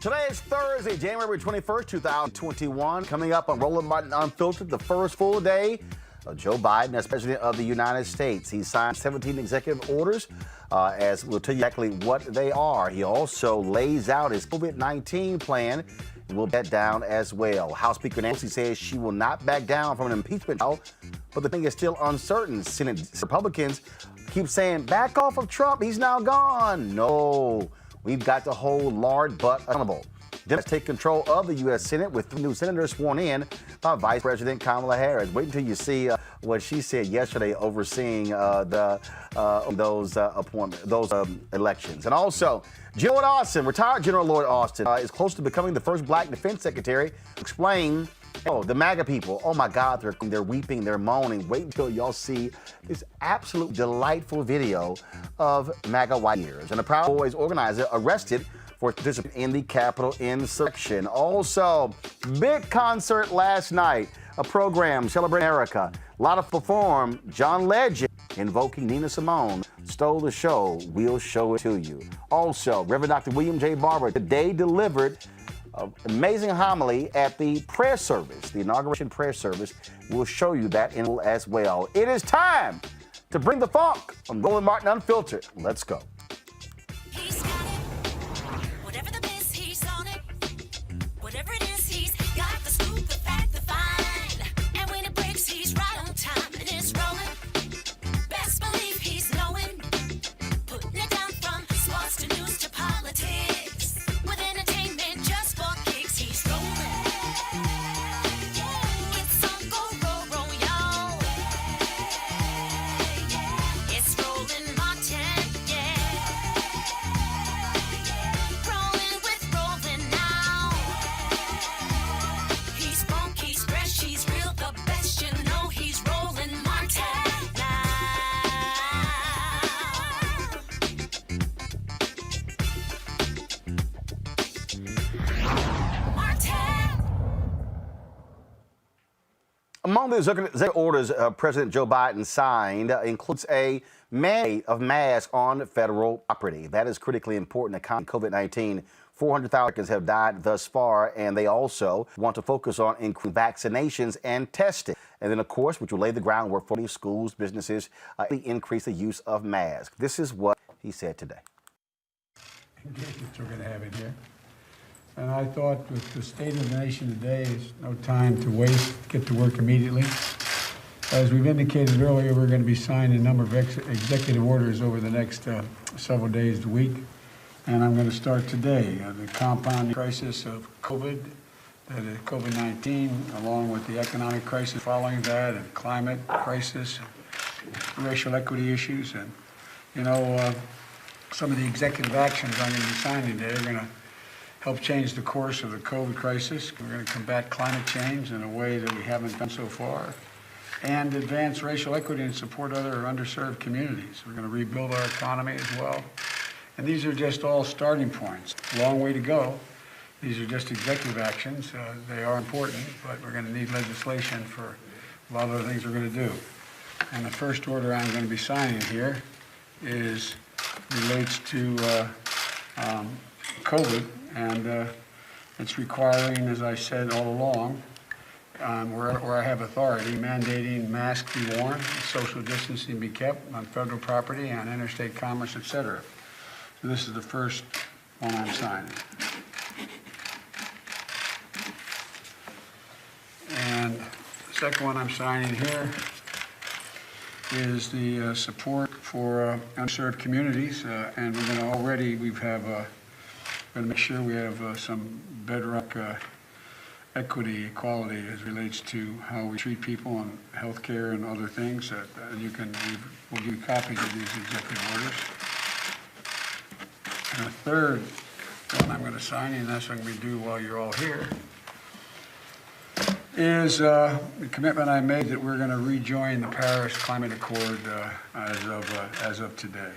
Today is Thursday, January 21st, 2021. Coming up on Roland Martin Unfiltered, the first full day of Joe Biden as President of the United States. He signed 17 executive orders, as we'll tell you exactly what they are. He also lays out his COVID-19 plan, and we'll bet down as well. House Speaker Nancy says she will not back down from an impeachment trial, but the thing is still uncertain. Senate Republicans keep saying, back off of Trump, he's now gone. No. We've got to hold Lord Butt accountable. Democrats take control of the U.S. Senate with 3 new senators sworn in by Vice President Kamala Harris. Wait until you see what she said yesterday overseeing those elections. And also, General Lloyd Austin, retired General Lloyd Austin, is close to becoming the first black defense secretary. Explain. Oh, the MAGA people, oh my God, they're weeping, they're moaning. Wait until y'all see this absolute delightful video of MAGA white years. And a Proud Boys organizer arrested for participating in the Capitol insurrection. Also, big concert last night, a program celebrating America. A lot of perform. John Legend, invoking Nina Simone, stole the show. We'll show it to you. Also, Reverend Dr. William J. Barber today delivered an amazing homily at the prayer service, the inauguration prayer service. We'll show you that in as well. It is time to bring the funk on Roland Martin Unfiltered. Let's go. He's got it. Whatever the miss, he's on it. Whatever it is, he's got the scoop, the fact, the find. And when it breaks, he's right on time and it's rolling. Best believe he's knowing. Putting it down from sports to news to politics. With entertainment just for kicks, he's rolling. It's on go, roll, y'all. It's Roland Martin, yeah. Rolling with Roland now. He's funky, he's fresh, he's real, the best, you know he's Roland Martin now. Martin. Among the executive orders President Joe Biden signed includes a mandate of masks on federal property. That is critically important to combat COVID-19. 400,000 Americans have died thus far, and they also want to focus on increasing vaccinations and testing. And then, of course, which will lay the groundwork for schools, businesses, increase the use of masks. This is what he said today. Engagements we're going to have in here. And I thought with the state of the nation today, is no time to waste, get to work immediately. As we've indicated earlier, we're going to be signing a number of executive orders over the next several days to week. And I'm going to start today. The compounding crisis of COVID, that is COVID-19, along with the economic crisis following that, and climate crisis, racial equity issues. And, you know, some of the executive actions I'm going to be signing today are going to help change the course of the COVID crisis. We're going to combat climate change in a way that we haven't done so far, and advance racial equity and support other underserved communities. We're going to rebuild our economy as well. And these are just all starting points. Long way to go. These are just executive actions. They are important, but we're going to need legislation for a lot of other things we're going to do. And the first order I'm going to be signing here relates to COVID, and it's requiring, as I said all along, where I have authority, mandating masks be worn, social distancing be kept on federal property, on interstate commerce, etc. So this is the first one I'm signing. And the second one I'm signing here is the support for underserved communities, and we're going to already, we're going to make sure we have some bedrock equity, equality as relates to how we treat people on health care and other things. We'll give you copies of these executive orders. And the third one I'm going to sign, and that's what I'm going to do while you're all here, is the commitment I made that we're going to rejoin the Paris Climate Accord as of today.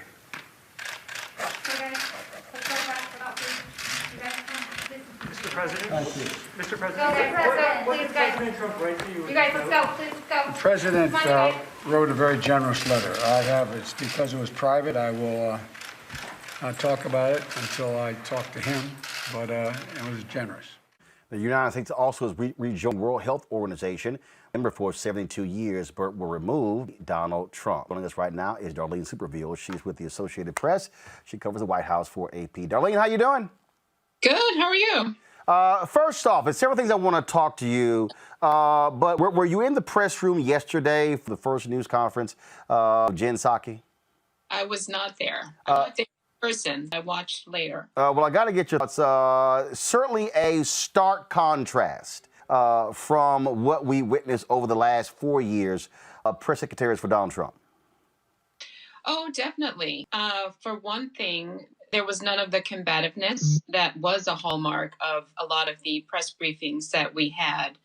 Mr. President. Thank you. Mr. President. Go, President. Please, guys. Trump write to you? You guys, let's go. Please, go. The President Come on, you guys. wrote a very generous letter. It's because it was private. I will talk about it until I talk to him. but it was generous. The United States also has rejoined World Health Organization, member for 72 years, but will remove Donald Trump. Joining us right now is Darlene Superville. She's with the Associated Press. She covers the White House for AP. Darlene, how you doing? Good. How are you? First off, there's several things I want to talk to you, but were you in the press room yesterday for the first news conference, Jen Psaki? I was not there. I'm not there in person. I watched later. Well, I got to get your thoughts. Certainly a stark contrast from what we witnessed over the last 4 years of press secretaries for Donald Trump. Oh, definitely. For one thing, there was none of the combativeness that was a hallmark of a lot of the press briefings that we had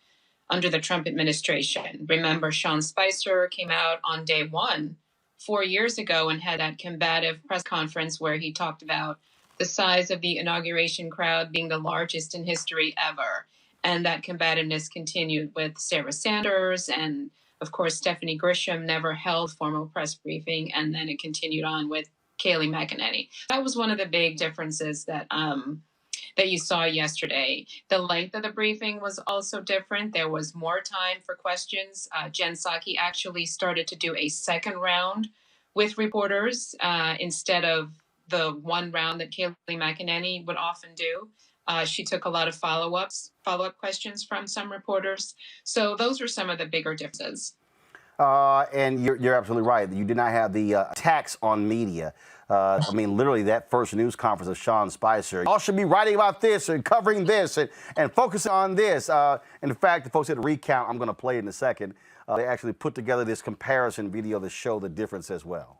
under the Trump administration. Remember, Sean Spicer came out on day one 4 years ago and had that combative press conference where he talked about the size of the inauguration crowd being the largest in history ever. And that combativeness continued with Sarah Sanders, and of course, Stephanie Grisham never held formal press briefing, and then it continued on with Kayleigh McEnany. That was one of the big differences that you saw yesterday. The length of the briefing was also different. There was more time for questions. Jen Psaki actually started to do a second round with reporters instead of the one round that Kayleigh McEnany would often do. She took a lot of follow-up questions from some reporters. So those were some of the bigger differences. And you're absolutely right. You did not have the attacks on media. I mean, literally that first news conference of Sean Spicer. Y'all should be writing about this and covering this and focusing on this. And in fact, the folks at the recount, I'm going to play it in a second, they actually put together this comparison video to show the difference as well.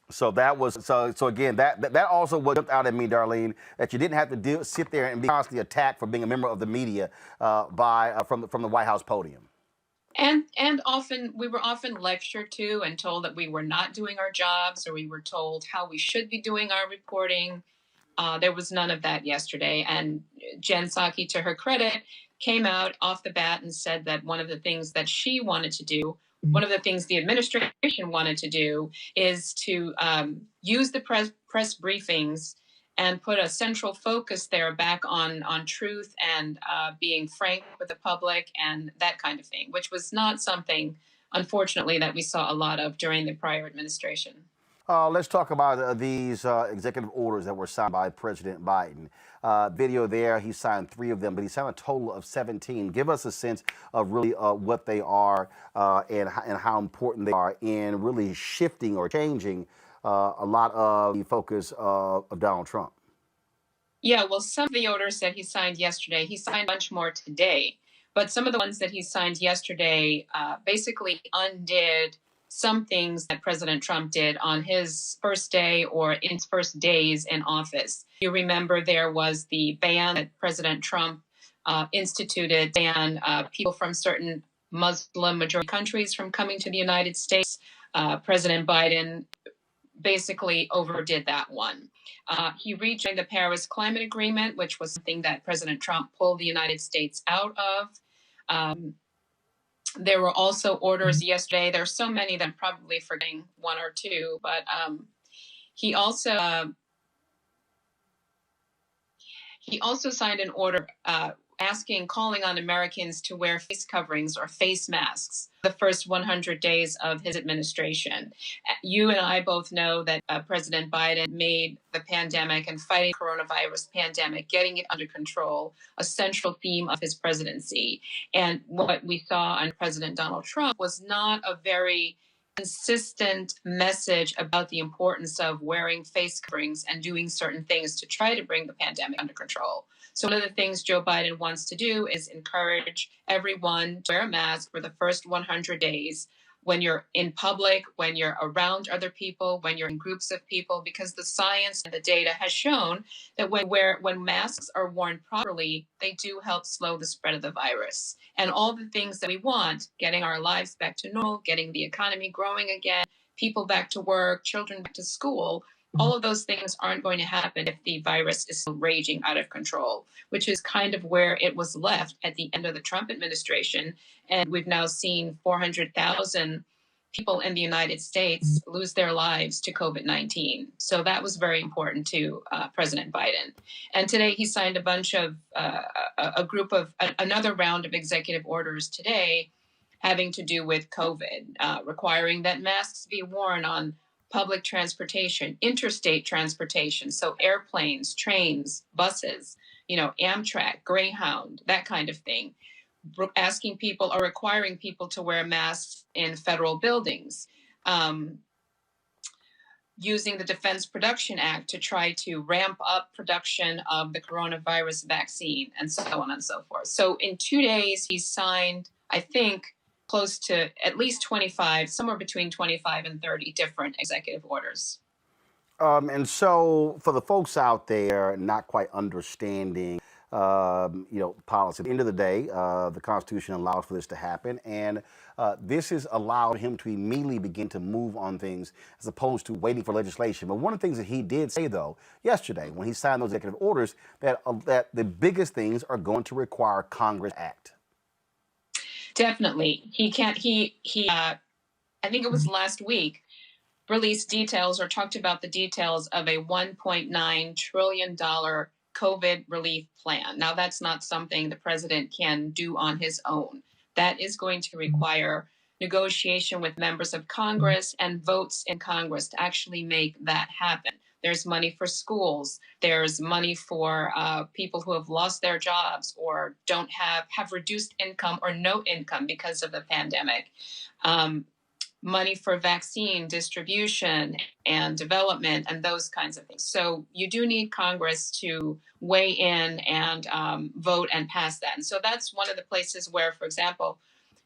So that was so again that also what jumped out at me, Darlene, that you didn't have to sit there and be constantly attacked for being a member of the media from the White House podium. And we were often lectured to and told that we were not doing our jobs, or we were told how we should be doing our reporting. There was none of that yesterday. And Jen Psaki, to her credit, came out off the bat and said that one of the things that she wanted to do, one of the things the administration wanted to do, is to use the press briefings and put a central focus there back on truth and being frank with the public and that kind of thing, which was not something, unfortunately, that we saw a lot of during the prior administration. Let's talk about these executive orders that were signed by President Biden. Video there, he signed 3 of them, but he signed a total of 17. Give us a sense of really what they are and how important they are in really shifting or changing a lot of the focus of Donald Trump. Yeah, well, some of the orders that he signed yesterday, he signed much more today. But some of the ones that he signed yesterday basically undid some things that President Trump did on his first day or in his first days in office. You remember there was the ban that President Trump instituted, ban people from certain Muslim majority countries from coming to the United States. President Biden basically overdid that one. He rejoined the Paris Climate Agreement, which was something that President Trump pulled the United States out of. There were also orders yesterday. There are so many that I'm probably forgetting 1 or 2, but he also signed an order calling on Americans to wear face coverings or face masks the first 100 days of his administration. You and I both know that President Biden made the pandemic and fighting coronavirus pandemic, getting it under control, a central theme of his presidency. And what we saw on President Donald Trump was not a very consistent message about the importance of wearing face coverings and doing certain things to try to bring the pandemic under control. So one of the things Joe Biden wants to do is encourage everyone to wear a mask for the first 100 days when you're in public, when you're around other people, when you're in groups of people, because the science and the data has shown that when masks are worn properly, they do help slow the spread of the virus. And all the things that we want, getting our lives back to normal, getting the economy growing again, people back to work, children back to school, all of those things aren't going to happen if the virus is still raging out of control, which is kind of where it was left at the end of the Trump administration. And we've now seen 400,000 people in the United States lose their lives to COVID-19. So that was very important to President Biden. And today he signed another round of executive orders today having to do with COVID, requiring that masks be worn on public transportation, interstate transportation, so airplanes, trains, buses, Amtrak, Greyhound, that kind of thing. Asking people or requiring people to wear masks in federal buildings, using the Defense Production Act to try to ramp up production of the coronavirus vaccine, and so on and so forth. So in 2 days, he signed, I think, close to at least 25, somewhere between 25 and 30 different executive orders. And so for the folks out there not quite understanding, policy, at the end of the day, the Constitution allows for this to happen. And this has allowed him to immediately begin to move on things as opposed to waiting for legislation. But one of the things that he did say, though, yesterday when he signed those executive orders, that the biggest things are going to require Congress to act. Definitely. I think it was last week, released details or talked about the details of a $1.9 trillion COVID relief plan. Now, that's not something the president can do on his own. That is going to require negotiation with members of Congress and votes in Congress to actually make that happen. There's money for schools. There's money for people who have lost their jobs or have reduced income or no income because of the pandemic. Money for vaccine distribution and development and those kinds of things. So you do need Congress to weigh in and vote and pass that. And so that's one of the places where, for example,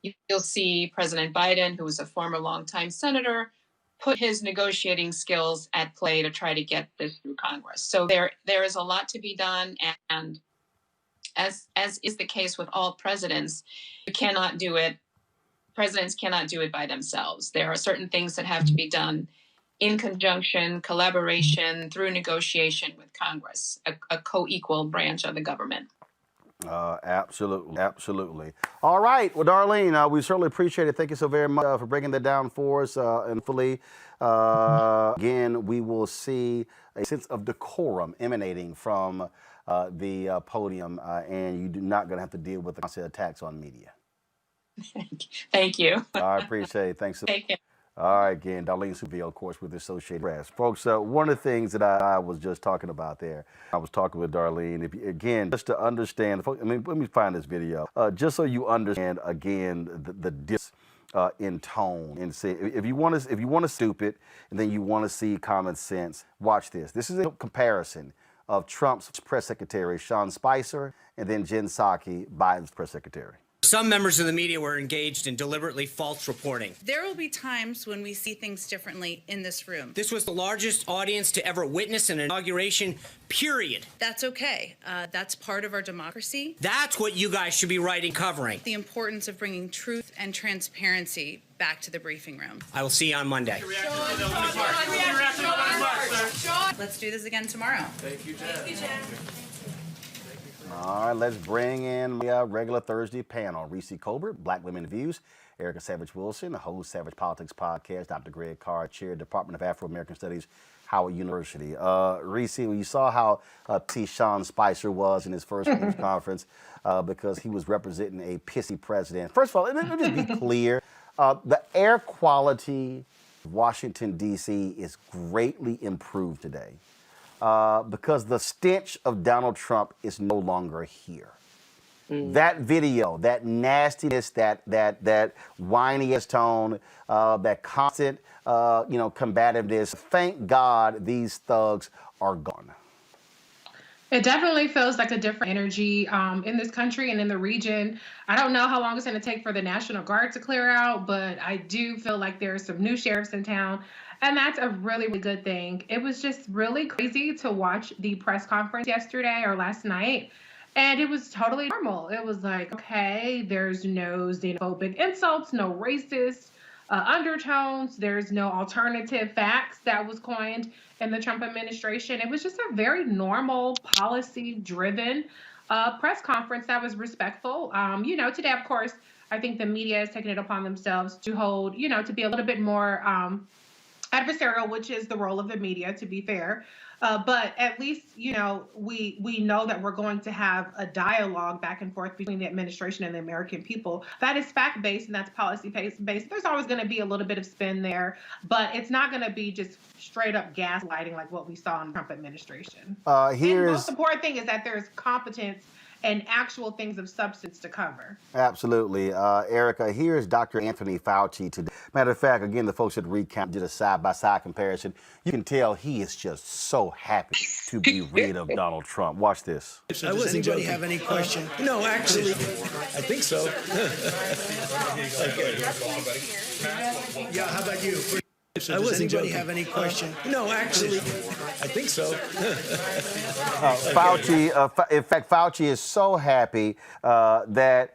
you'll see President Biden, who was a former longtime senator, put his negotiating skills at play to try to get this through Congress. So there is a lot to be done. And as is the case with all presidents, you cannot do it. Presidents cannot do it by themselves. There are certain things that have to be done in conjunction, collaboration, through negotiation with Congress, a co-equal branch of the government. Absolutely. All right. Well, Darlene, we certainly appreciate it. Thank you so very much for breaking that down for us. And hopefully, again, we will see a sense of decorum emanating from the podium, and you're not going to have to deal with the constant attacks on media. Thank you. I appreciate it. Thanks. Take care. All right, again, Darlene Supio, of course, with the Associated Press. Folks, one of the things that I was just talking about there, I was talking with Darlene, again, just to understand, let me find this video, just so you understand, again, the difference in tone. And say, if you want to stupid, and then you want to see common sense, watch this. This is a comparison of Trump's press secretary, Sean Spicer, and then Jen Psaki, Biden's press secretary. Some members of the media were engaged in deliberately false reporting. There will be times when we see things differently in this room. This was the largest audience to ever witness an inauguration, period. That's okay. That's part of our democracy. That's what you guys should be writing, covering. The importance of bringing truth and transparency back to the briefing room. I will see you on Monday. Let's do this again tomorrow. Thank you, Jen. All right, let's bring in the regular Thursday panel. Reese Colbert, Black Women Views, Erica Savage-Wilson, the host Savage Politics Podcast, Dr. Greg Carr, Chair, Department of Afro-American Studies, Howard University. Reese, you saw how Sean Spicer was in his first news conference because he was representing a pissy president. First of all, let me just be clear. The air quality of Washington, D.C. is greatly improved today. Because the stench of Donald Trump is no longer here. That video, that nastiness, that whiny-ass tone, that constant, combativeness, thank God these thugs are gone. It definitely feels like a different energy in this country and in the region. I don't know how long it's going to take for the National Guard to clear out, but I do feel like there are some new sheriffs in town. And that's a really, really good thing. It was just really crazy to watch the press conference yesterday or last night. And it was totally normal. It was like, okay, there's no xenophobic insults, no racist undertones. There's no alternative facts that was coined in the Trump administration. It was just a very normal, policy-driven press conference that was respectful. Today, of course, I think the media has taken it upon themselves to hold, to be a little bit more adversarial, which is the role of the media, to be fair. But at least, we know that we're going to have a dialogue back and forth between the administration and the American people that is fact-based and that's policy-based. There's always going to be a little bit of spin there, but it's not going to be just straight up gaslighting like what we saw in the Trump administration. And the most important thing is that there's competence and actual things of substance to cover. Absolutely. Erica, here's Dr. Anthony Fauci today. Matter of fact, again, the folks at Recount did a side-by-side comparison. You can tell he is just so happy to be rid of Donald Trump. Watch this. Does anybody have any question? No, actually, I think so. Okay. Yeah, how about you? Does anybody have any question? No, actually, I think so. Fauci, in fact, Fauci is so happy that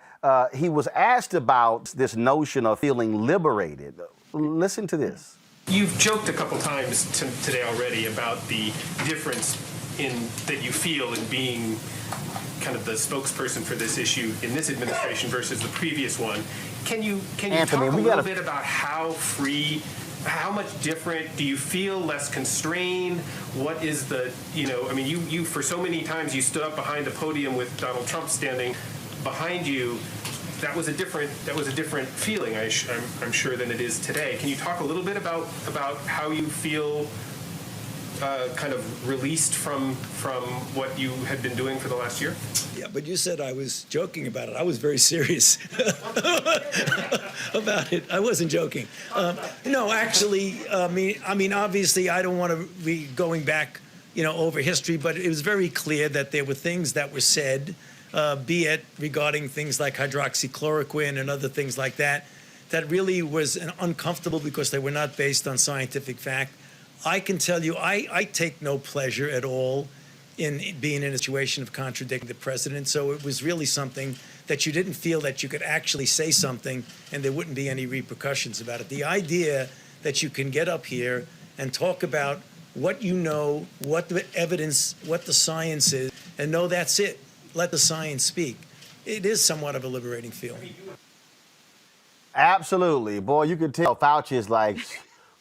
he was asked about this notion of feeling liberated. Listen to this. You've joked a couple times today already about the difference that you feel in being kind of the spokesperson for this issue in this administration versus the previous one. Can you Anthony, talk a little bit about how much different do you feel, less constrained? What is the, you for so many times you stood up behind a podium with Donald Trump standing behind you. That was a different feeling, I'm sure, than it is today. Can you talk a little bit about how you feel kind of released from what you had been doing for the last year? Yeah, but you said I was joking about it. I was very serious about it. I wasn't joking. No, actually, I mean, obviously, I don't want to be going back, over history, but it was very clear that there were things that were said, be it regarding things like hydroxychloroquine and other things like that, that really was uncomfortable because they were not based on scientific fact. I can tell you, I take no pleasure at all in being in a situation of contradicting the president. So it was really something that you didn't feel that you could actually say something and there wouldn't be any repercussions about it. The idea that you can get up here and talk about what you know, what the evidence, what the science is, and know that's it. Let the science speak. It is somewhat of a liberating feeling. Absolutely. Boy, you can tell Fauci is like,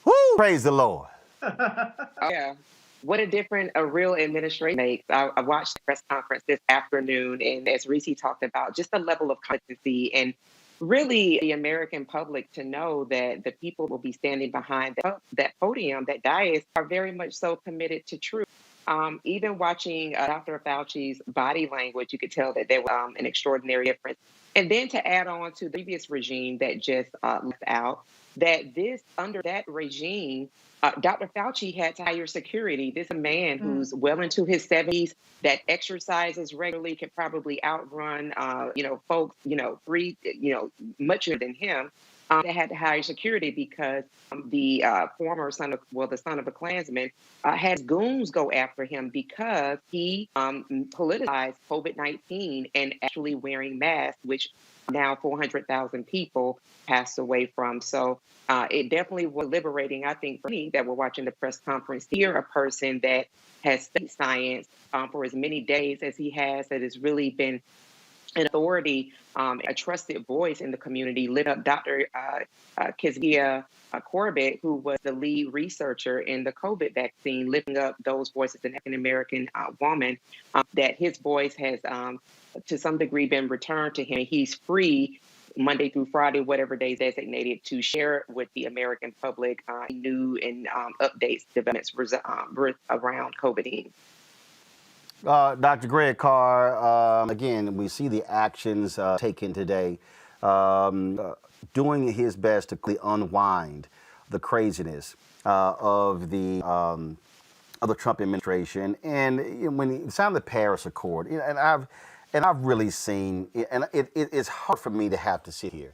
whoo, praise the Lord. Yeah. What a difference a real administration makes. I watched the press conference this afternoon, and as Reese talked about, just the level of competency and really the American public to know that the people will be standing behind that podium, that dais, are very much so committed to truth. Even watching Dr. Fauci's body language, you could tell that there was an extraordinary difference. And then to add on to the previous regime that just left out, that under that regime, Dr. Fauci had to hire security. This is a man who's well into his 70s, that exercises regularly, can probably outrun, folks, much than him. They had to hire security because the son of a Klansman, had goons go after him because he politicized COVID-19 and actually wearing masks, which now 400,000 people passed away from. So it definitely was liberating, I think, for me that we're watching the press conference, hear a person that has studied science for as many days as he has, that has really been an authority, a trusted voice in the community, lit up Dr. Kezia Corbett, who was the lead researcher in the COVID vaccine, lifting up those voices, an African-American woman, that his voice has, to some degree, been returned to him. He's free Monday through Friday, whatever day designated, to share with the American public new and updates, developments around COVID. Dr. Greg Carr, again, we see the actions taken today, doing his best to unwind the craziness of the Trump administration. And when he signed the Paris Accord, and I've really seen, and it's hard for me to have to sit here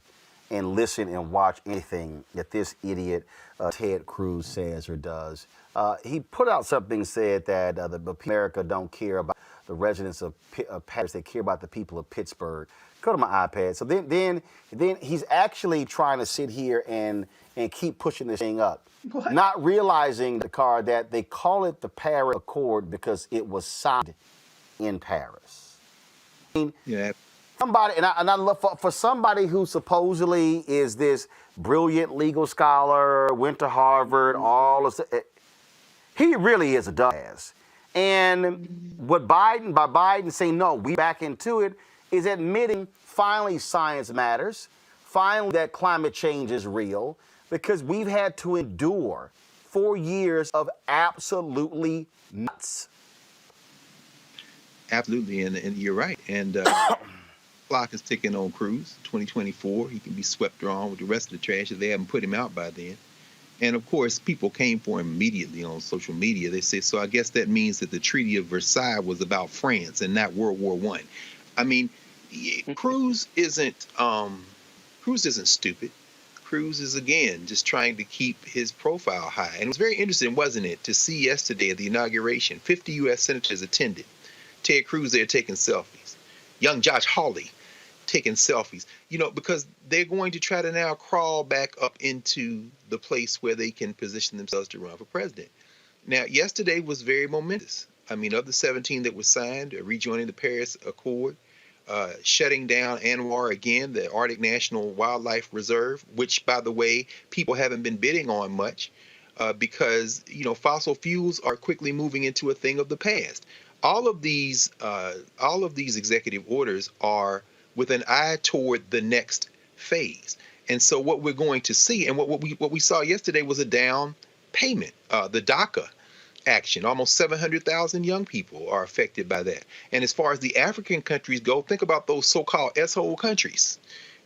and listen and watch anything that this idiot Ted Cruz says or does. He put out something, said that America don't care about the residents of Paris, they care about the people of Pittsburgh. Go to my iPad. So then he's actually trying to sit here and keep pushing this thing up. What? Not realizing, the car, that they call it the Paris Accord because it was signed in Paris. Yeah. Somebody, and I love for somebody who supposedly is this brilliant legal scholar, went to Harvard, all of he really is a dumbass. And what by Biden saying no, we back into it, is admitting finally science matters, finally that climate change is real, because we've had to endure 4 years of absolutely nuts. Absolutely, and you're right. And clock is ticking on Cruz. 2024, he can be swept around with the rest of the trash if they haven't put him out by then. And of course, people came for him immediately on social media. They say, so I guess that means that the Treaty of Versailles was about France and not World War I. I mean, Cruz isn't stupid. Cruz is, again, just trying to keep his profile high. And it was very interesting, wasn't it, to see yesterday at the inauguration, 50 U.S. senators attended. Ted Cruz there taking selfies. Young Josh Hawley taking selfies, because they're going to try to now crawl back up into the place where they can position themselves to run for president. Now, yesterday was very momentous. I mean, of the 17 that were signed, rejoining the Paris Accord, shutting down ANWR again, the Arctic National Wildlife Reserve, which, by the way, people haven't been bidding on much because, fossil fuels are quickly moving into a thing of the past. All of these executive orders are with an eye toward the next phase. And so what we're going to see, and what we saw yesterday was a down payment, the DACA action. Almost 700,000 young people are affected by that. And as far as the African countries go, think about those so-called S-hole countries.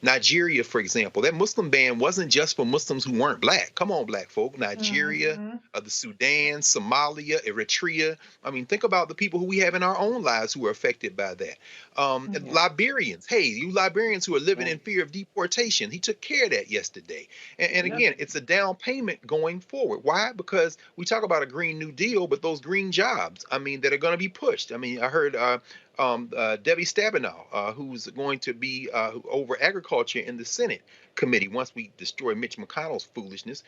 Nigeria, for example, that Muslim ban wasn't just for Muslims who weren't black. Come on, black folk. Nigeria, the Sudan, Somalia, Eritrea. I mean, think about the people who we have in our own lives who are affected by that. Liberians. Hey, you Liberians who are living in fear of deportation. He took care of that yesterday. And again, it's a down payment going forward. Why? Because we talk about a Green New Deal, but those green jobs, I mean, that are going to be pushed. I mean, I heard Debbie Stabenow, who's going to be over agriculture in the Senate committee once we destroy Mitch McConnell's foolishness,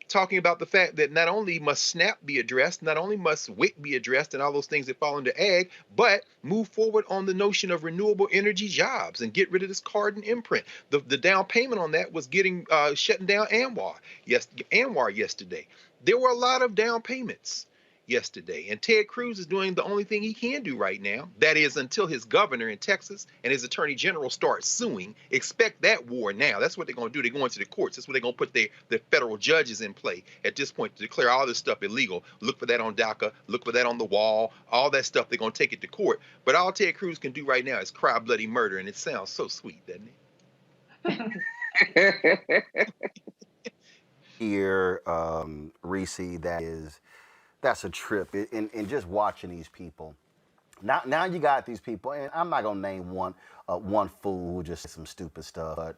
talking about the fact that not only must SNAP be addressed, not only must WIC be addressed and all those things that fall into ag, but move forward on the notion of renewable energy jobs and get rid of this carbon imprint. The down payment on that was getting shutting down ANWR yesterday. There were a lot of down payments yesterday. And Ted Cruz is doing the only thing he can do right now. That is, until his governor in Texas and his attorney general start suing. Expect that war now. That's what they're going to do. They're going to the courts. That's what they're going to put their federal judges in play at this point to declare all this stuff illegal. Look for that on DACA. Look for that on the wall. All that stuff, they're going to take it to court. But all Ted Cruz can do right now is cry bloody murder. And it sounds so sweet, doesn't it? Here, Reese, that's a trip. And just watching these people. Now you got these people, and I'm not gonna name one fool who just said some stupid stuff, but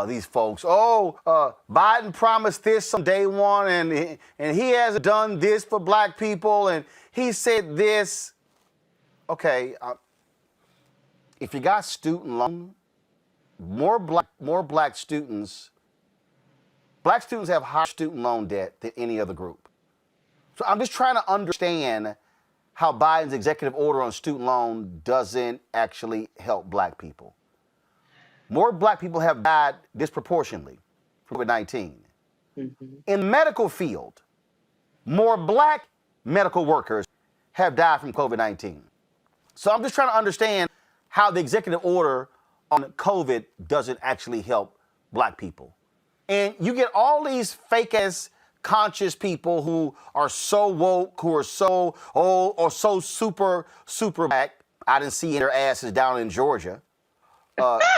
these folks, Biden promised this on day one, and he hasn't done this for black people, and he said this. Okay, if you got student loan, more black students have higher student loan debt than any other group. So I'm just trying to understand how Biden's executive order on student loan doesn't actually help black people. More black people have died disproportionately from COVID-19. In the medical field, more black medical workers have died from COVID-19. So I'm just trying to understand how the executive order on COVID doesn't actually help black people. And you get all these fake-ass conscious people who are so woke, who are so old, or so super black. I didn't see their asses down in Georgia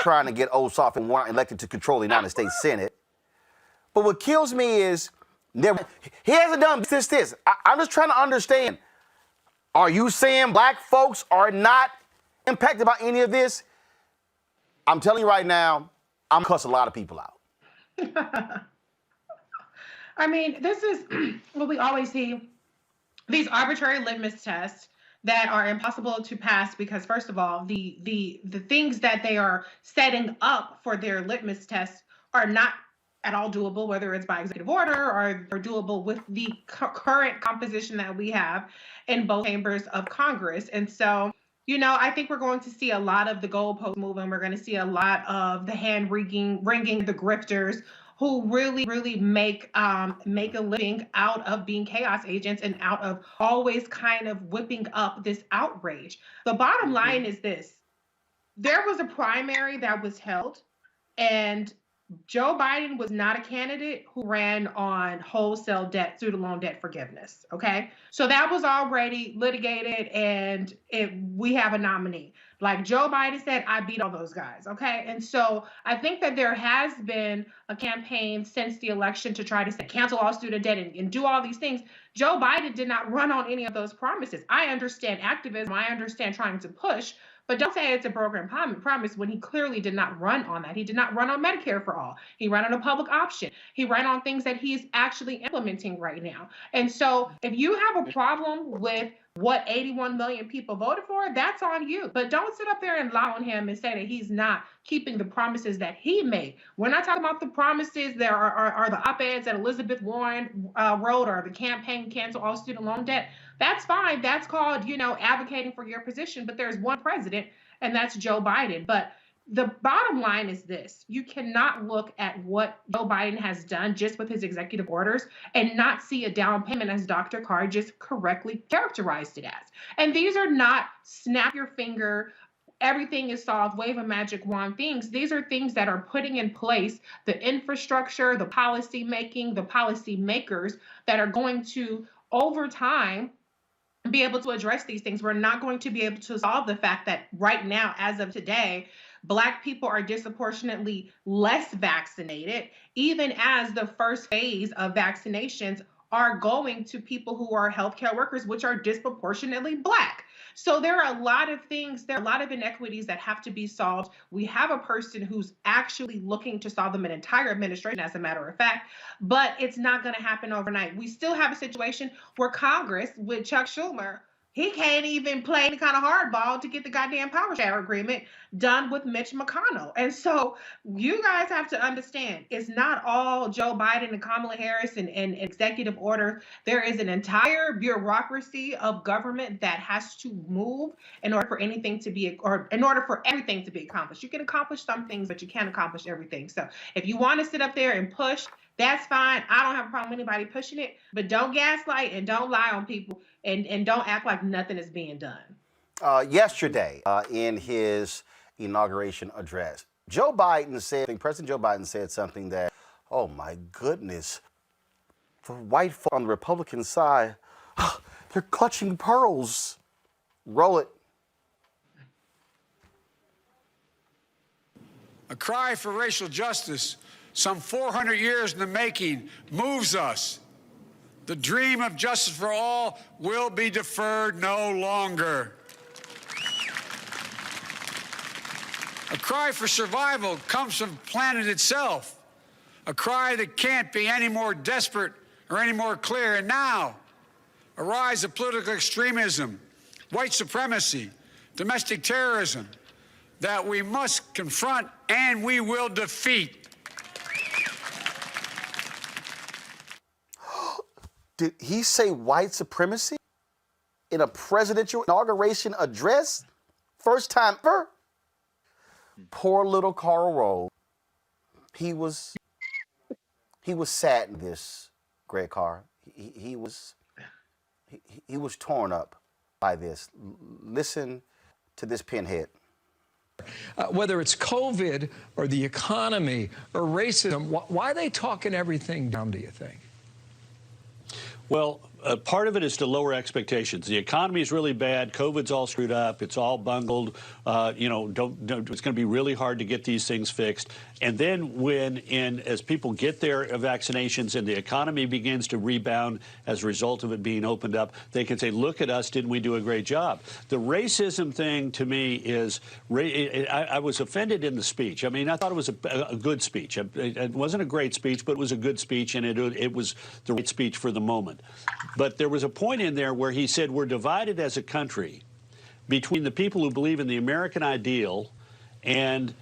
trying to get Ossoff and Warren elected to control the United States Senate. But what kills me is he hasn't done this. I'm just trying to understand. Are you saying black folks are not impacted by any of this? I'm telling you right now, I'm gonna cuss a lot of people out. I mean, this is what we always see, these arbitrary litmus tests that are impossible to pass because, first of all, the things that they are setting up for their litmus tests are not at all doable, whether it's by executive order or doable with the current composition that we have in both chambers of Congress. And so You know, I think we're going to see a lot of the goalpost moving. We're going to see a lot of the hand wringing, the grifters who really make a living out of being chaos agents and out of always kind of whipping up this outrage. The bottom line is this: there was a primary that was held, and Joe Biden was not a candidate who ran on wholesale debt, student loan debt forgiveness. Okay. So that was already litigated, and we have a nominee. Like Joe Biden said, I beat all those guys. Okay. And so I think that there has been a campaign since the election to try to cancel all student debt and do all these things. Joe Biden did not run on any of those promises. I understand activism. I understand trying to push, but don't say it's a broken promise when he clearly did not run on that. He did not run on Medicare for all. He ran on a public option. He ran on things that he's actually implementing right now. And so if you have a problem with what 81 million people voted for, that's on you. But don't sit up there and lie on him and say that he's not keeping the promises that he made. We're not talking about the promises that are the op-eds that Elizabeth Warren wrote, or the campaign cancel all student loan debt. That's fine. That's called, advocating for your position. But there's one president, and that's Joe Biden. But the bottom line is this: you cannot look at what Joe Biden has done just with his executive orders and not see a down payment, as Dr. Carr just correctly characterized it as. And these are not snap your finger, everything is solved, wave a magic wand things. These are things that are putting in place the infrastructure, the policy making, the policy makers that are going to, over time, be able to address these things. We're not going to be able to solve the fact that right now, as of today, Black people are disproportionately less vaccinated, even as the first phase of vaccinations are going to people who are healthcare workers, which are disproportionately Black. So there are a lot of things, there are a lot of inequities that have to be solved. We have a person who's actually looking to solve them, an entire administration, as a matter of fact, but it's not going to happen overnight. We still have a situation where Congress, with Chuck Schumer, he can't even play any kind of hardball to get the goddamn power share agreement done with Mitch McConnell. And so you guys have to understand, it's not all Joe Biden and Kamala Harris and executive order. There is an entire bureaucracy of government that has to move in order for anything to be, or in order for everything to be accomplished. You can accomplish some things, but you can't accomplish everything. So if you want to sit up there and push, that's fine. I don't have a problem with anybody pushing it, but don't gaslight and don't lie on people, and don't act like nothing is being done. Yesterday, in his inauguration address, President Joe Biden said something that, oh my goodness, the white folk on the Republican side, they're clutching pearls. Roll it. A cry for racial justice, some 400 years in the making, moves us. The dream of justice for all will be deferred no longer. A cry for survival comes from the planet itself, a cry that can't be any more desperate or any more clear. And now, a rise of political extremism, white supremacy, domestic terrorism, that we must confront and we will defeat. Did he say white supremacy in a presidential inauguration address? First time ever? Poor little Karl Rove. He was sad in this, Greg Carr. He was torn up by this. Listen to this pinhead. Whether it's COVID or the economy or racism, why are they talking everything down, do you think? Well, part of it is to lower expectations. The economy is really bad. COVID's all screwed up. It's all bungled. It's going to be really hard to get these things fixed. And then as people get their vaccinations and the economy begins to rebound as a result of it being opened up, they can say, look at us, didn't we do a great job? The racism thing to me is, I was offended in the speech. I mean, I thought it was a good speech. It wasn't a great speech, but it was a good speech, and it was the right speech for the moment. But there was a point in there where he said we're divided as a country between the people who believe in the American ideal and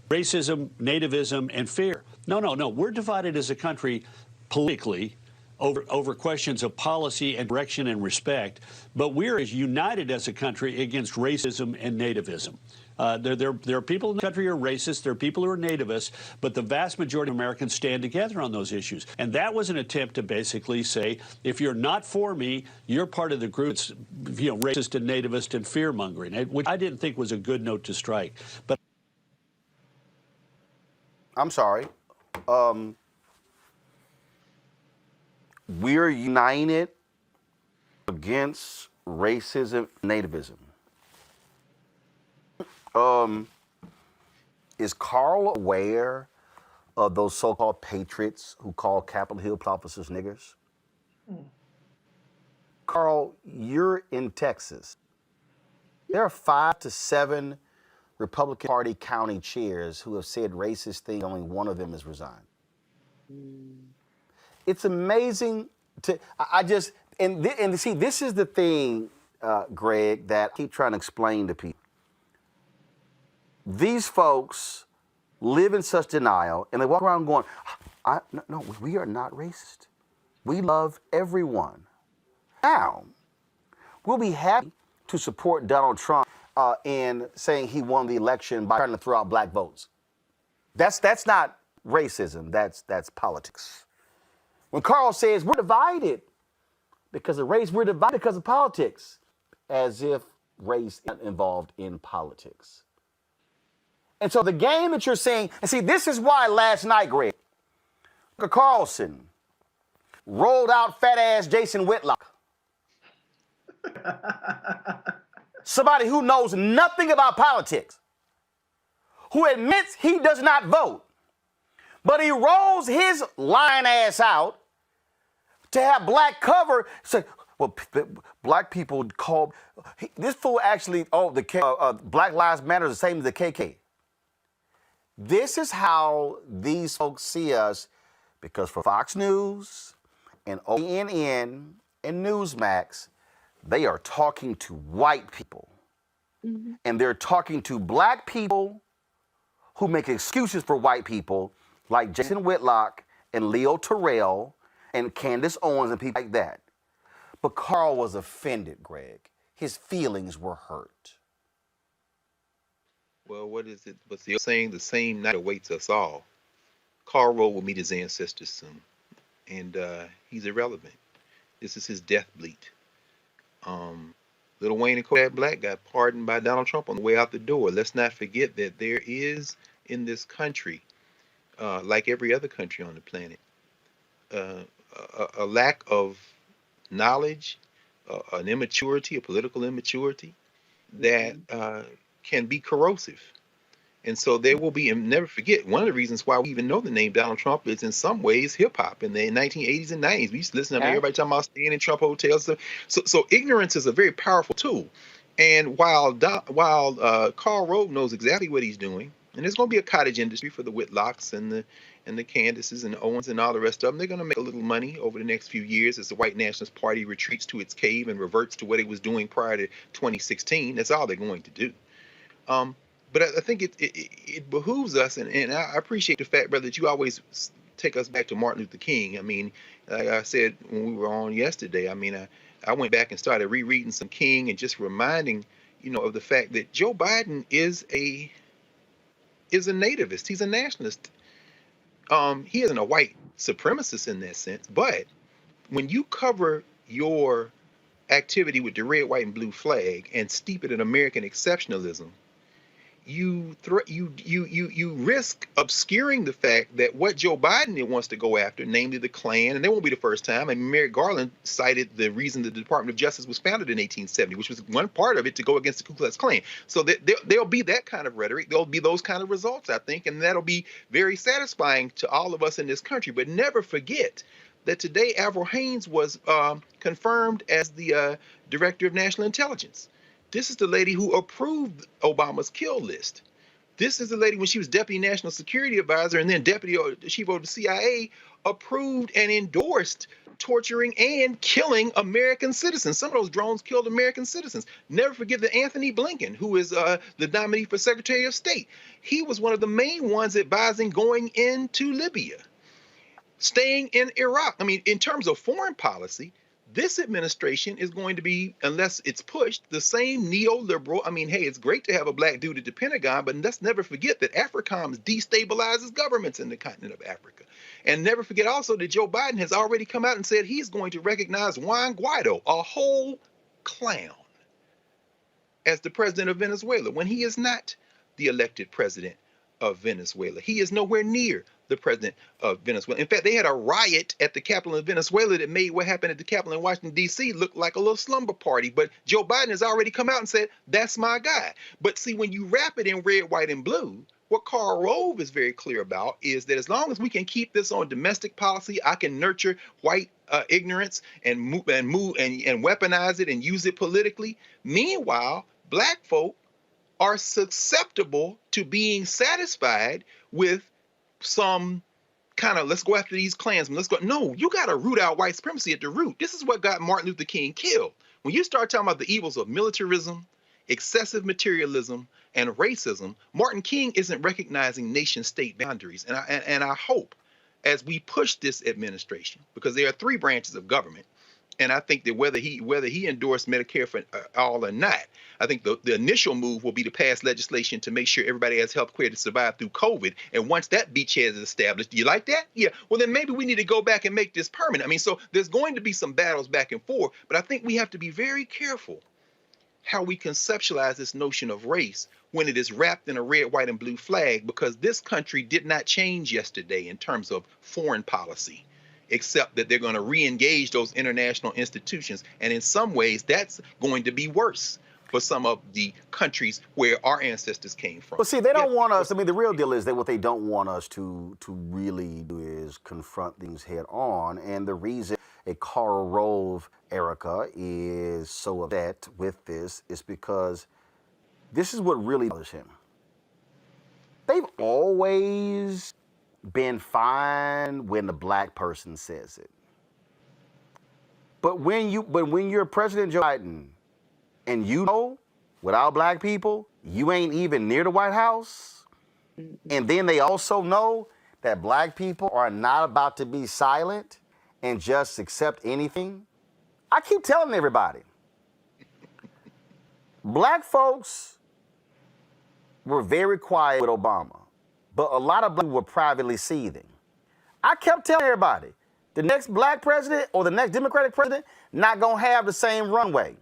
racism, nativism, and fear. No. We're divided as a country politically over questions of policy and direction and respect, but we're as united as a country against racism and nativism. There are people in the country who are racist, there are people who are nativists, but the vast majority of Americans stand together on those issues. And that was an attempt to basically say, if you're not for me, you're part of the group that's, racist and nativist and fear-mongering, which I didn't think was a good note to strike. But I'm sorry. We're united against racism, nativism. Is Carl aware of those so-called patriots who call Capitol Hill officers niggers? Carl, you're in Texas. There are 5 to 7 Republican Party county chairs who have said racist things. Only one of them has resigned. It's amazing to, and see, this is the thing, Greg, that I keep trying to explain to people. These folks live in such denial, and they walk around going, no, we are not racist. We love everyone. Now, we'll be happy to support Donald Trump in saying he won the election by trying to throw out black votes. That's not racism, that's politics. When Carl says we're divided because of race, we're divided because of politics, as if race isn't involved in politics. And so the game that you're saying, and see, this is why last night, Greg, Carlson rolled out fat-ass Jason Whitlock. Somebody who knows nothing about politics, who admits he does not vote, but he rolls his lying ass out to have black cover. Say, well, black people call this fool actually. Black Lives Matter is the same as the KK. This is how these folks see us, because for Fox News and ONN and Newsmax, they are talking to white people. Mm-hmm. And they're talking to black people who make excuses for white people, like Jason Whitlock and Leo Terrell and Candace Owens and people like that. But Carl was offended, Greg. His feelings were hurt. Well, what is it? But they're saying the same night awaits us all. Karl Rove will meet his ancestors soon, and he's irrelevant. This is his death bleat. Lil Wayne and Kodak Black got pardoned by Donald Trump on the way out the door. Let's not forget that there is in this country, like every other country on the planet, a lack of knowledge, an immaturity, a political immaturity that can be corrosive. And so there will be, and never forget, one of the reasons why we even know the name Donald Trump is in some ways hip hop in the 1980s and 90s. We used to listen to everybody talking about staying in Trump hotels. So ignorance is a very powerful tool. And while Karl Rove knows exactly what he's doing, and there's going to be a cottage industry for the Whitlocks and the Candaces and the Owens and all the rest of them, they're going to make a little money over the next few years as the white nationalist party retreats to its cave and reverts to what it was doing prior to 2016. That's all they're going to do. But I think it behooves us, and I appreciate the fact, brother, that you always take us back to Martin Luther King. I mean, like I said when we were on yesterday, I mean, I went back and started rereading some King and just reminding, of the fact that Joe Biden is a nativist. He's a nationalist. He isn't a white supremacist in that sense, but when you cover your activity with the red, white, and blue flag and steep it in American exceptionalism, you risk obscuring the fact that what Joe Biden wants to go after, namely the Klan, and that won't be the first time. I mean, Merrick Garland cited the reason the Department of Justice was founded in 1870, which was one part of it to go against the Ku Klux Klan. So there'll be that kind of rhetoric. There'll be those kind of results, I think, and that'll be very satisfying to all of us in this country. But never forget that today Avril Haines was confirmed as the Director of National Intelligence. This is the lady who approved Obama's kill list. This is the lady, when she was Deputy National Security Advisor and then Deputy Chief of the CIA, approved and endorsed torturing and killing American citizens. Some of those drones killed American citizens. Never forget that Anthony Blinken, who is the nominee for Secretary of State, he was one of the main ones advising going into Libya. staying in Iraq. I mean, in terms of foreign policy, this administration is going to be, unless it's pushed, the same neoliberal. I mean, hey, it's great to have a black dude at the Pentagon, but let's never forget that AFRICOM destabilizes governments in the continent of Africa. And never forget also that Joe Biden has already come out and said he's going to recognize Juan Guaido, a whole clown, as the president of Venezuela, when he is not the elected president of Venezuela. He is nowhere near the president of Venezuela. In fact, they had a riot at the Capitol of Venezuela that made what happened at the Capitol in Washington, D.C. look like a little slumber party. But Joe Biden has already come out and said, that's my guy. But see, when you wrap it in red, white, and blue, what Karl Rove is very clear about is that as long as we can keep this on domestic policy, I can nurture white ignorance and weaponize it and use it politically. Meanwhile, black folk are susceptible to being satisfied with some kind of, let's go after these Klansmen. Let's go. No, you got to root out white supremacy at the root. This is what got Martin Luther King killed. When you start talking about the evils of militarism, excessive materialism, and racism, Martin King isn't recognizing nation-state boundaries. And I hope as we push this administration, because there are three branches of government, and I think that whether he endorsed Medicare for all or not, I think the initial move will be to pass legislation to make sure everybody has health care to survive through COVID. And once that beachhead is established, do you like that? Yeah. Well, then maybe we need to go back and make this permanent. I mean, so there's going to be some battles back and forth, but I think we have to be very careful how we conceptualize this notion of race when it is wrapped in a red, white, and blue flag, because this country did not change yesterday in terms of foreign policy, except that they're going to re-engage those international institutions. And in some ways, that's going to be worse for some of the countries where our ancestors came from. But see, they don't want us, I mean, the real deal is that what they don't want us to really do is confront things head on. And the reason a Karl Rove, Erica, is so upset with this is because this is what really bothers him. They've always been fine when the black person says it. But when you're President Joe Biden and you know without black people, you ain't even near the White House, and then they also know that black people are not about to be silent and just accept anything. I keep telling everybody, black folks were very quiet with Obama, but a lot of black were privately seething. I kept telling everybody, the next black president or the next Democratic president not gonna have the same runway.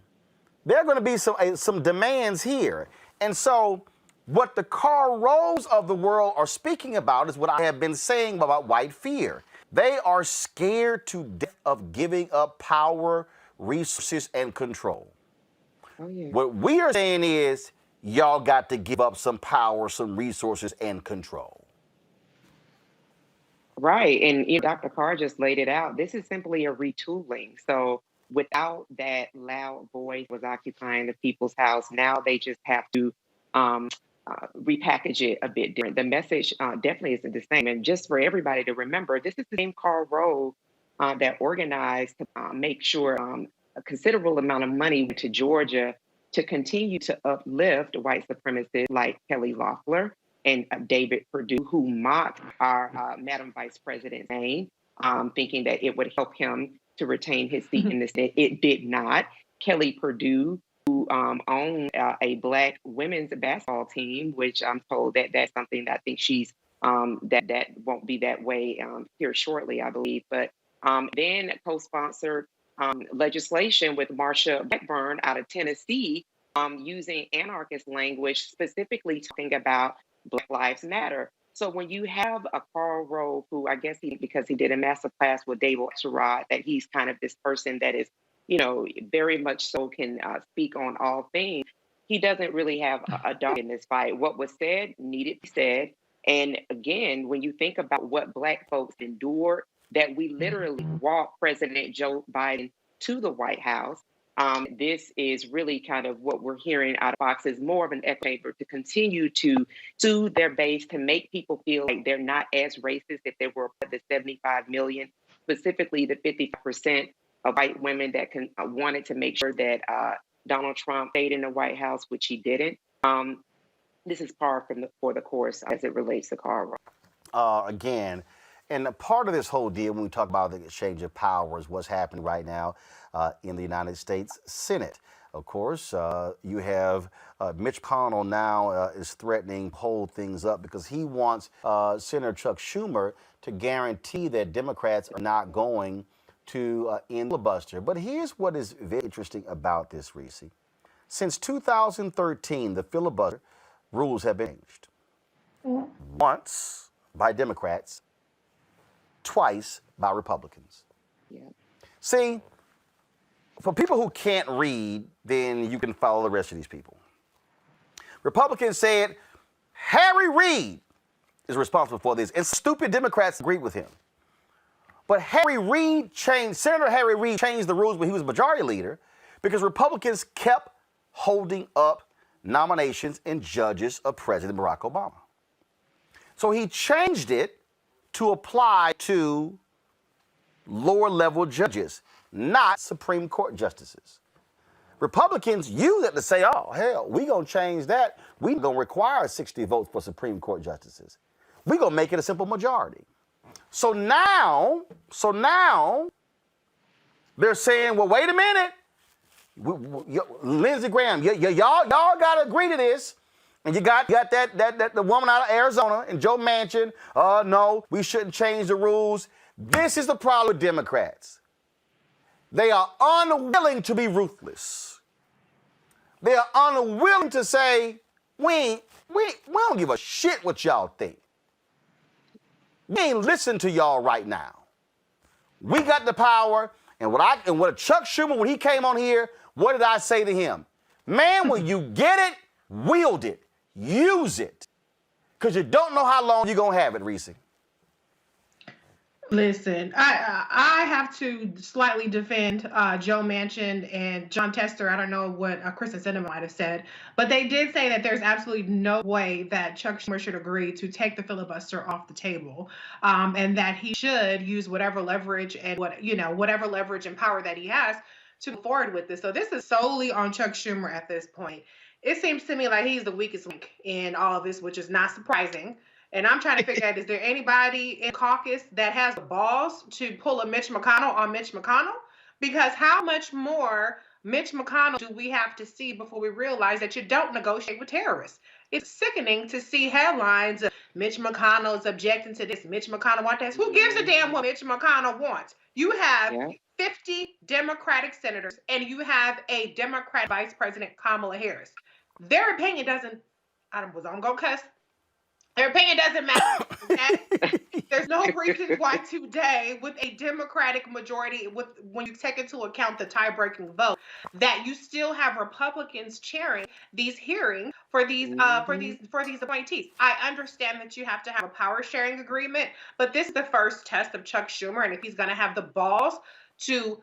There are gonna be some demands here. And so what the Karl Roves of the world are speaking about is what I have been saying about white fear. They are scared to death of giving up power, resources, and control. Oh, yeah. What we are saying is, y'all got to give up some power, some resources, and control. Right. And Dr. Carr just laid it out. This is simply a retooling. So without that loud voice was occupying the people's house, now they just have to repackage it a bit different. The message definitely isn't the same. And just for everybody to remember, this is the same Karl Rove that organized to make sure a considerable amount of money went to Georgia to continue to uplift white supremacists like Kelly Loeffler and David Perdue, who mocked our Madam Vice President's name, thinking that it would help him to retain his seat in the Senate. It did not. Kelly Perdue, who owned a black women's basketball team, which I'm told that that's something that I think she's, that won't be that way here shortly, I believe. But then co-sponsored legislation with Marsha Blackburn out of Tennessee, using anarchist language, specifically talking about Black Lives Matter. So when you have a Karl Rove, who I guess because he did a master class with David Axelrod, that he's kind of this person that is, very much so can speak on all things, he doesn't really have a dog in this fight. What was said needed to be said. And again, when you think about what Black folks endured, that we literally walked President Joe Biden to the White House, this is really kind of what we're hearing out of Fox is more of an echo chamber to continue to soothe their base, to make people feel like they're not as racist if they were the 75 million, specifically the 50% of white women that wanted to make sure that Donald Trump stayed in the White House, which he didn't. This is par for the course as it relates to Karl Rove. Again, And a part of this whole deal, when we talk about the exchange of powers, what's happening right now in the United States Senate. Of course, you have Mitch McConnell now is threatening to hold things up because he wants Senator Chuck Schumer to guarantee that Democrats are not going to end filibuster. But here's what is very interesting about this, Reese. Since 2013, the filibuster rules have been changed. Once by Democrats, twice by Republicans. Yeah. See, for people who can't read, then you can follow the rest of these people. Republicans said Harry Reid is responsible for this, and stupid Democrats agreed with him. But Senator Harry Reid changed the rules when he was majority leader because Republicans kept holding up nominations and judges of President Barack Obama. So he changed it to apply to lower level judges, not Supreme Court justices. Republicans use it to say, oh, hell, we're going to change that. We're going to require 60 votes for Supreme Court justices. We're going to make it a simple majority. So now they're saying, well, wait a minute. Lindsey Graham, y'all got to agree to this. And you got that the woman out of Arizona and Joe Manchin. No, we shouldn't change the rules. This is the problem with Democrats. They are unwilling to be ruthless. They are unwilling to say, we don't give a shit what y'all think. We ain't listening to y'all right now. We got the power, and what Chuck Schumer, when he came on here, what did I say to him? Man, when you get it, wield it, use it, because you don't know how long you're gonna have it, Reese. Listen, I have to slightly defend Joe Manchin and John Tester. I don't know what Kristen Sinema might have said, but they did say that there's absolutely no way that Chuck Schumer should agree to take the filibuster off the table, and that he should use whatever leverage and whatever leverage and power that he has to move forward with this. So this is solely on Chuck Schumer at this point. It seems to me like he's the weakest link in all of this, which is not surprising. And I'm trying to figure out, is there anybody in caucus that has the balls to pull a Mitch McConnell on Mitch McConnell? Because how much more Mitch McConnell do we have to see before we realize that you don't negotiate with terrorists? It's sickening to see headlines of Mitch McConnell's objecting to this, Mitch McConnell wants this. Who gives a damn what Mitch McConnell wants? You have 50 Democratic senators and you have a Democrat Vice President Kamala Harris. Their opinion doesn't, I'm going to cuss. Their opinion doesn't matter. Okay? There's no reason why today, with a Democratic majority, when you take into account the tie-breaking vote, that you still have Republicans chairing these hearings for these appointees. I understand that you have to have a power-sharing agreement, but this is the first test of Chuck Schumer, and if he's going to have the balls to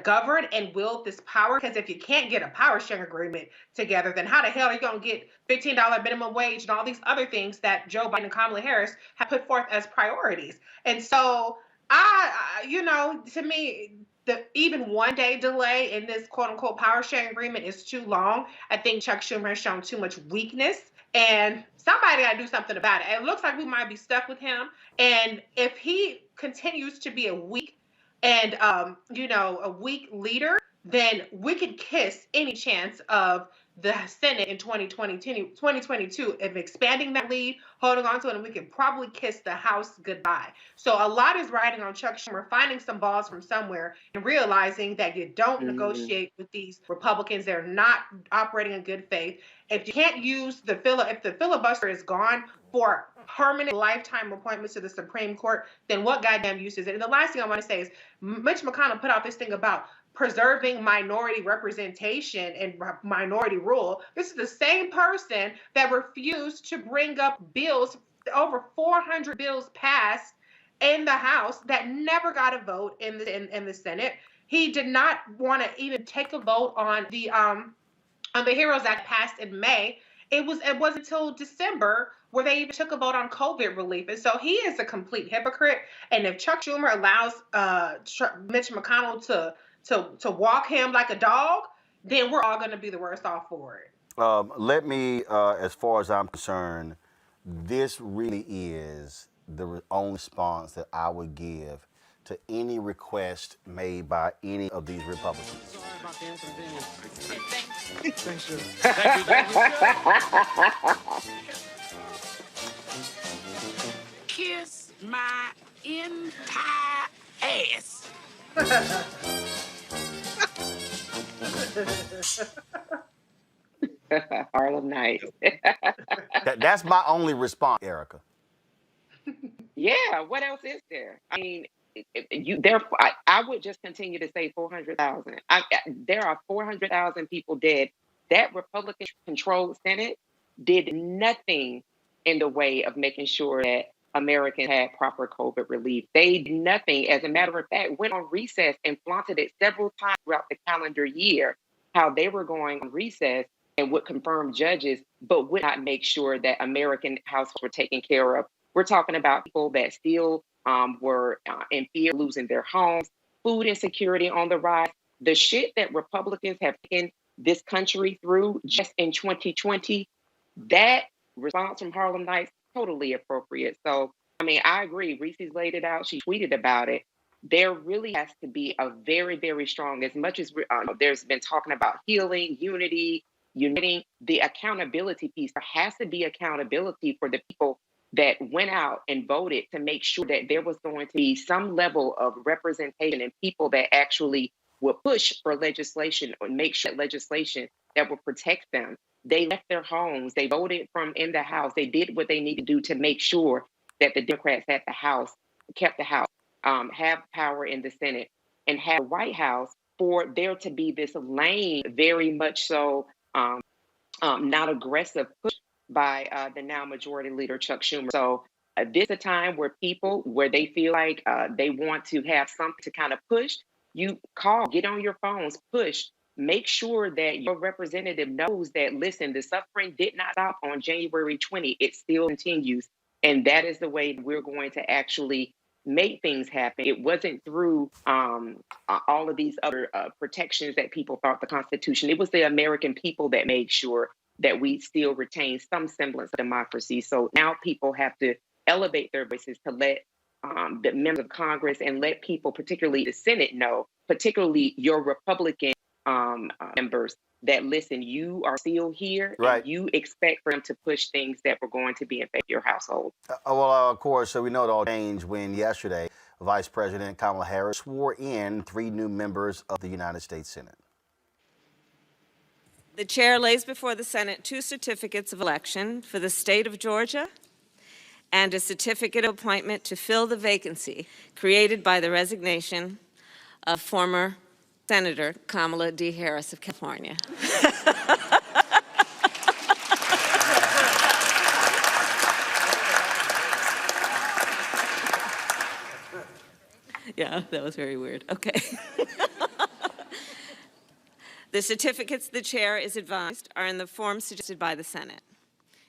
govern and wield this power, because if you can't get a power sharing agreement together, then how the hell are you going to get $15 minimum wage and all these other things that Joe Biden and Kamala Harris have put forth as priorities? And so to me, the even 1 day delay in this quote unquote power sharing agreement is too long. I think Chuck Schumer has shown too much weakness, and somebody got to do something about it. It looks like we might be stuck with him. And if he continues to be a weak leader, then we could kiss any chance of the Senate in 2022 of expanding that lead, holding on to it, and we could probably kiss the House goodbye. So a lot is riding on Chuck Schumer finding some balls from somewhere and realizing that you don't negotiate with these Republicans. They're not operating in good faith. If you can't use if the filibuster is gone for permanent lifetime appointments to the Supreme Court, then what goddamn use is it? And the last thing I want to say is Mitch McConnell put out this thing about preserving minority representation and minority rule. This is the same person that refused to bring up bills, over 400 bills passed in the House that never got a vote in the Senate. He did not want to even take a vote on the HEROES Act passed in May. It wasn't until December where they even took a vote on COVID relief. And so he is a complete hypocrite. And if Chuck Schumer allows Mitch McConnell to walk him like a dog, then we're all going to be the worse off for it. Let me, as far as I'm concerned, this really is the only response that I would give to any request made by any of these Republicans. Thanks, sir. Kiss my entire ass. Harlem Nights. That's my only response, Erica. Yeah, what else is there? I mean, I would just continue to say 400,000. There are 400,000 people dead. That Republican-controlled Senate did nothing in the way of making sure that Americans had proper COVID relief. They did nothing. As a matter of fact, went on recess and flaunted it several times throughout the calendar year, how they were going on recess and would confirm judges, but would not make sure that American households were taken care of. We're talking about people that still were in fear of losing their homes, food insecurity on the rise. The shit that Republicans have taken this country through just in 2020, that response from Harlem Nights, totally appropriate. So, I mean, I agree. Reese's laid it out. She tweeted about it. There really has to be a very, very strong, as much as there's been talking about healing, unity, uniting, the accountability piece. There has to be accountability for the people that went out and voted to make sure that there was going to be some level of representation and people that actually would push for legislation or make sure legislation that would protect them. They left their homes. They voted from in the House. They did what they needed to do to make sure that the Democrats had the House, kept the House, have power in the Senate, and have the White House for there to be this lane, very much so not aggressive push by the now majority leader, Chuck Schumer. So this is a time where people, where they feel like they want to have something to kind of push, you call, get on your phones, push, make sure that your representative knows that, listen, the suffering did not stop on January 20. It still continues. And that is the way we're going to actually make things happen. It wasn't through all of these other protections that people thought the Constitution. It was the American people that made sure that we still retain some semblance of democracy. So now people have to elevate their voices to let the members of Congress and let people, particularly the Senate, know, particularly your Republican members, that listen, you are still here. Right. And you expect for them to push things that were going to be in favor of your household. Of course, so we know it all changed when yesterday Vice President Kamala Harris swore in 3 new members of the United States Senate. The chair lays before the Senate 2 certificates of election for the state of Georgia and a certificate of appointment to fill the vacancy created by the resignation of former Senator Kamala D. Harris of California. Yeah, that was very weird. Okay. The certificates, the chair is advised, are in the form suggested by the Senate.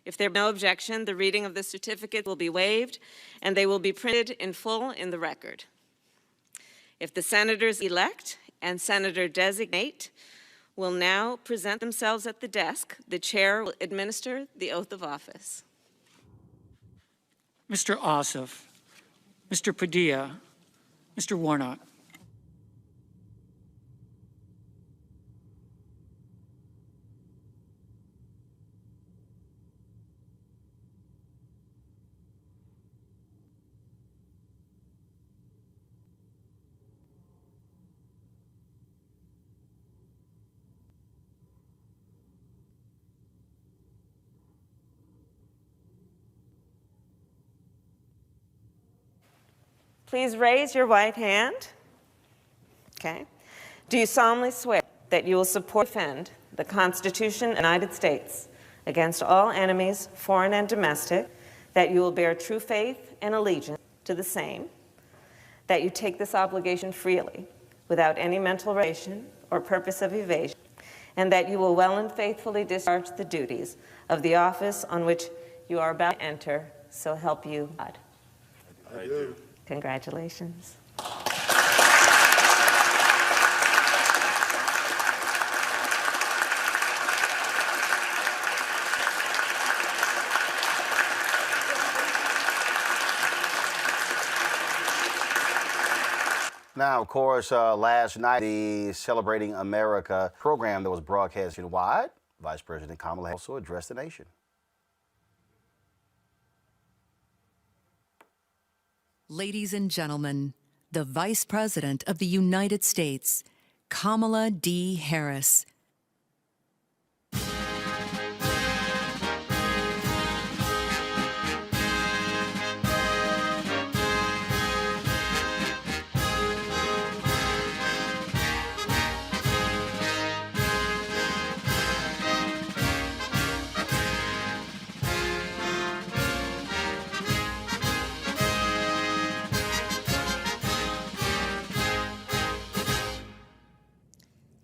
If there be no objection, the reading of the certificate will be waived, and they will be printed in full in the record. If the senators elect and senator designate will now present themselves at the desk, the chair will administer the oath of office. Mr. Ossoff, Mr. Padilla, Mr. Warnock. Please raise your right hand. Okay. Do you solemnly swear that you will support and defend the Constitution of the United States against all enemies, foreign and domestic, that you will bear true faith and allegiance to the same, that you take this obligation freely, without any mental reservation or purpose of evasion, and that you will well and faithfully discharge the duties of the office on which you are about to enter, so help you God? I do. Congratulations. Now, of course, last night, the Celebrating America program that was broadcast nationwide, Vice President Kamala Harris also addressed the nation. Ladies and gentlemen, the Vice President of the United States, Kamala D. Harris.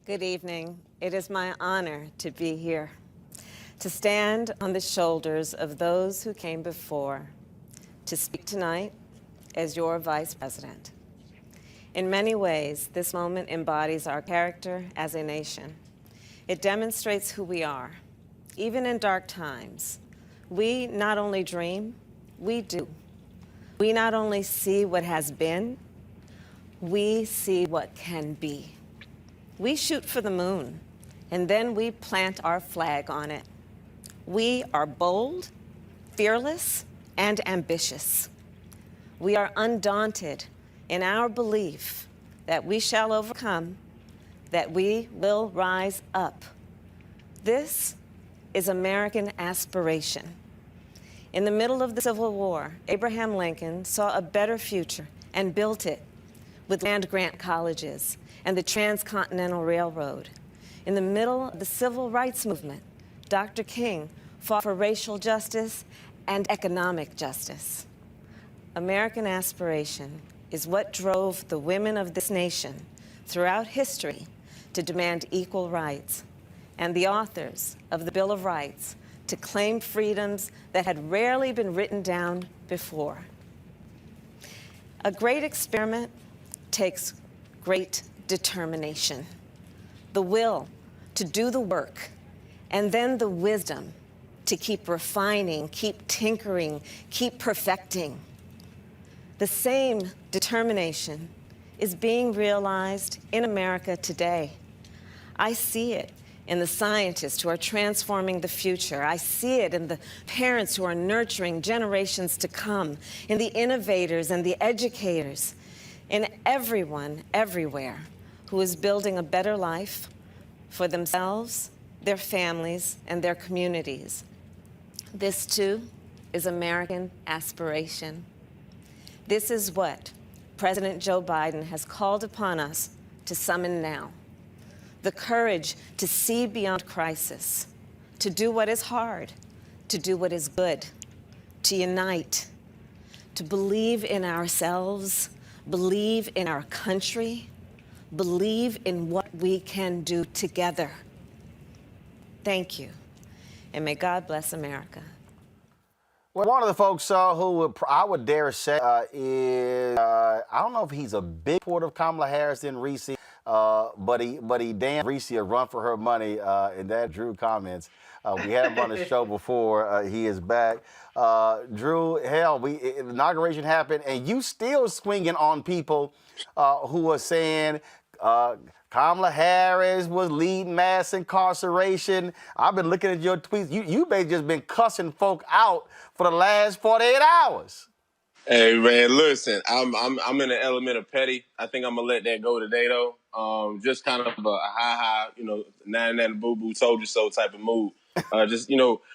Good evening. It is my honor to be here, to stand on the shoulders of those who came before, to speak tonight as your Vice President. In many ways, this moment embodies our character as a nation. It demonstrates who we are. Even in dark times, we not only dream, we do. We not only see what has been, we see what can be. We shoot for the moon, and then we plant our flag on it. We are bold, fearless, and ambitious. We are undaunted in our belief that we shall overcome, that we will rise up. This is American aspiration. In the middle of the Civil War, Abraham Lincoln saw a better future and built it with land-grant colleges and the Transcontinental Railroad. In the middle of the Civil Rights Movement, Dr. King fought for racial justice and economic justice. American aspiration is what drove the women of this nation throughout history to demand equal rights, and the authors of the Bill of Rights to claim freedoms that had rarely been written down before. A great experiment takes great determination, the will to do the work, and then the wisdom to keep refining, keep tinkering, keep perfecting. The same determination is being realized in America today. I see it in the scientists who are transforming the future. I see it in the parents who are nurturing generations to come, in the innovators and the educators, in everyone, everywhere, who is building a better life for themselves, their families, and their communities. This, too, is American aspiration. This is what President Joe Biden has called upon us to summon now. The courage to see beyond crisis, to do what is hard, to do what is good, to unite, to believe in ourselves, believe in our country, believe in what we can do together. Thank you, and may God bless America. Well, one of the folks who I would dare say is, I don't know if he's a big supporter of Kamala Harris in Reese, but he damn Reese a run for her money in that Drew comments. We had him on the show before. He is back. Drew, hell, the inauguration happened, and you still swinging on people who are saying Kamala Harris was leading mass incarceration. I've been looking at your tweets. You may just been cussing folk out for the last 48 hours. Hey man, listen, I'm in the element of petty. I think I'm gonna let that go today though. Just kind of a high, nana boo boo told you so type of mood. Just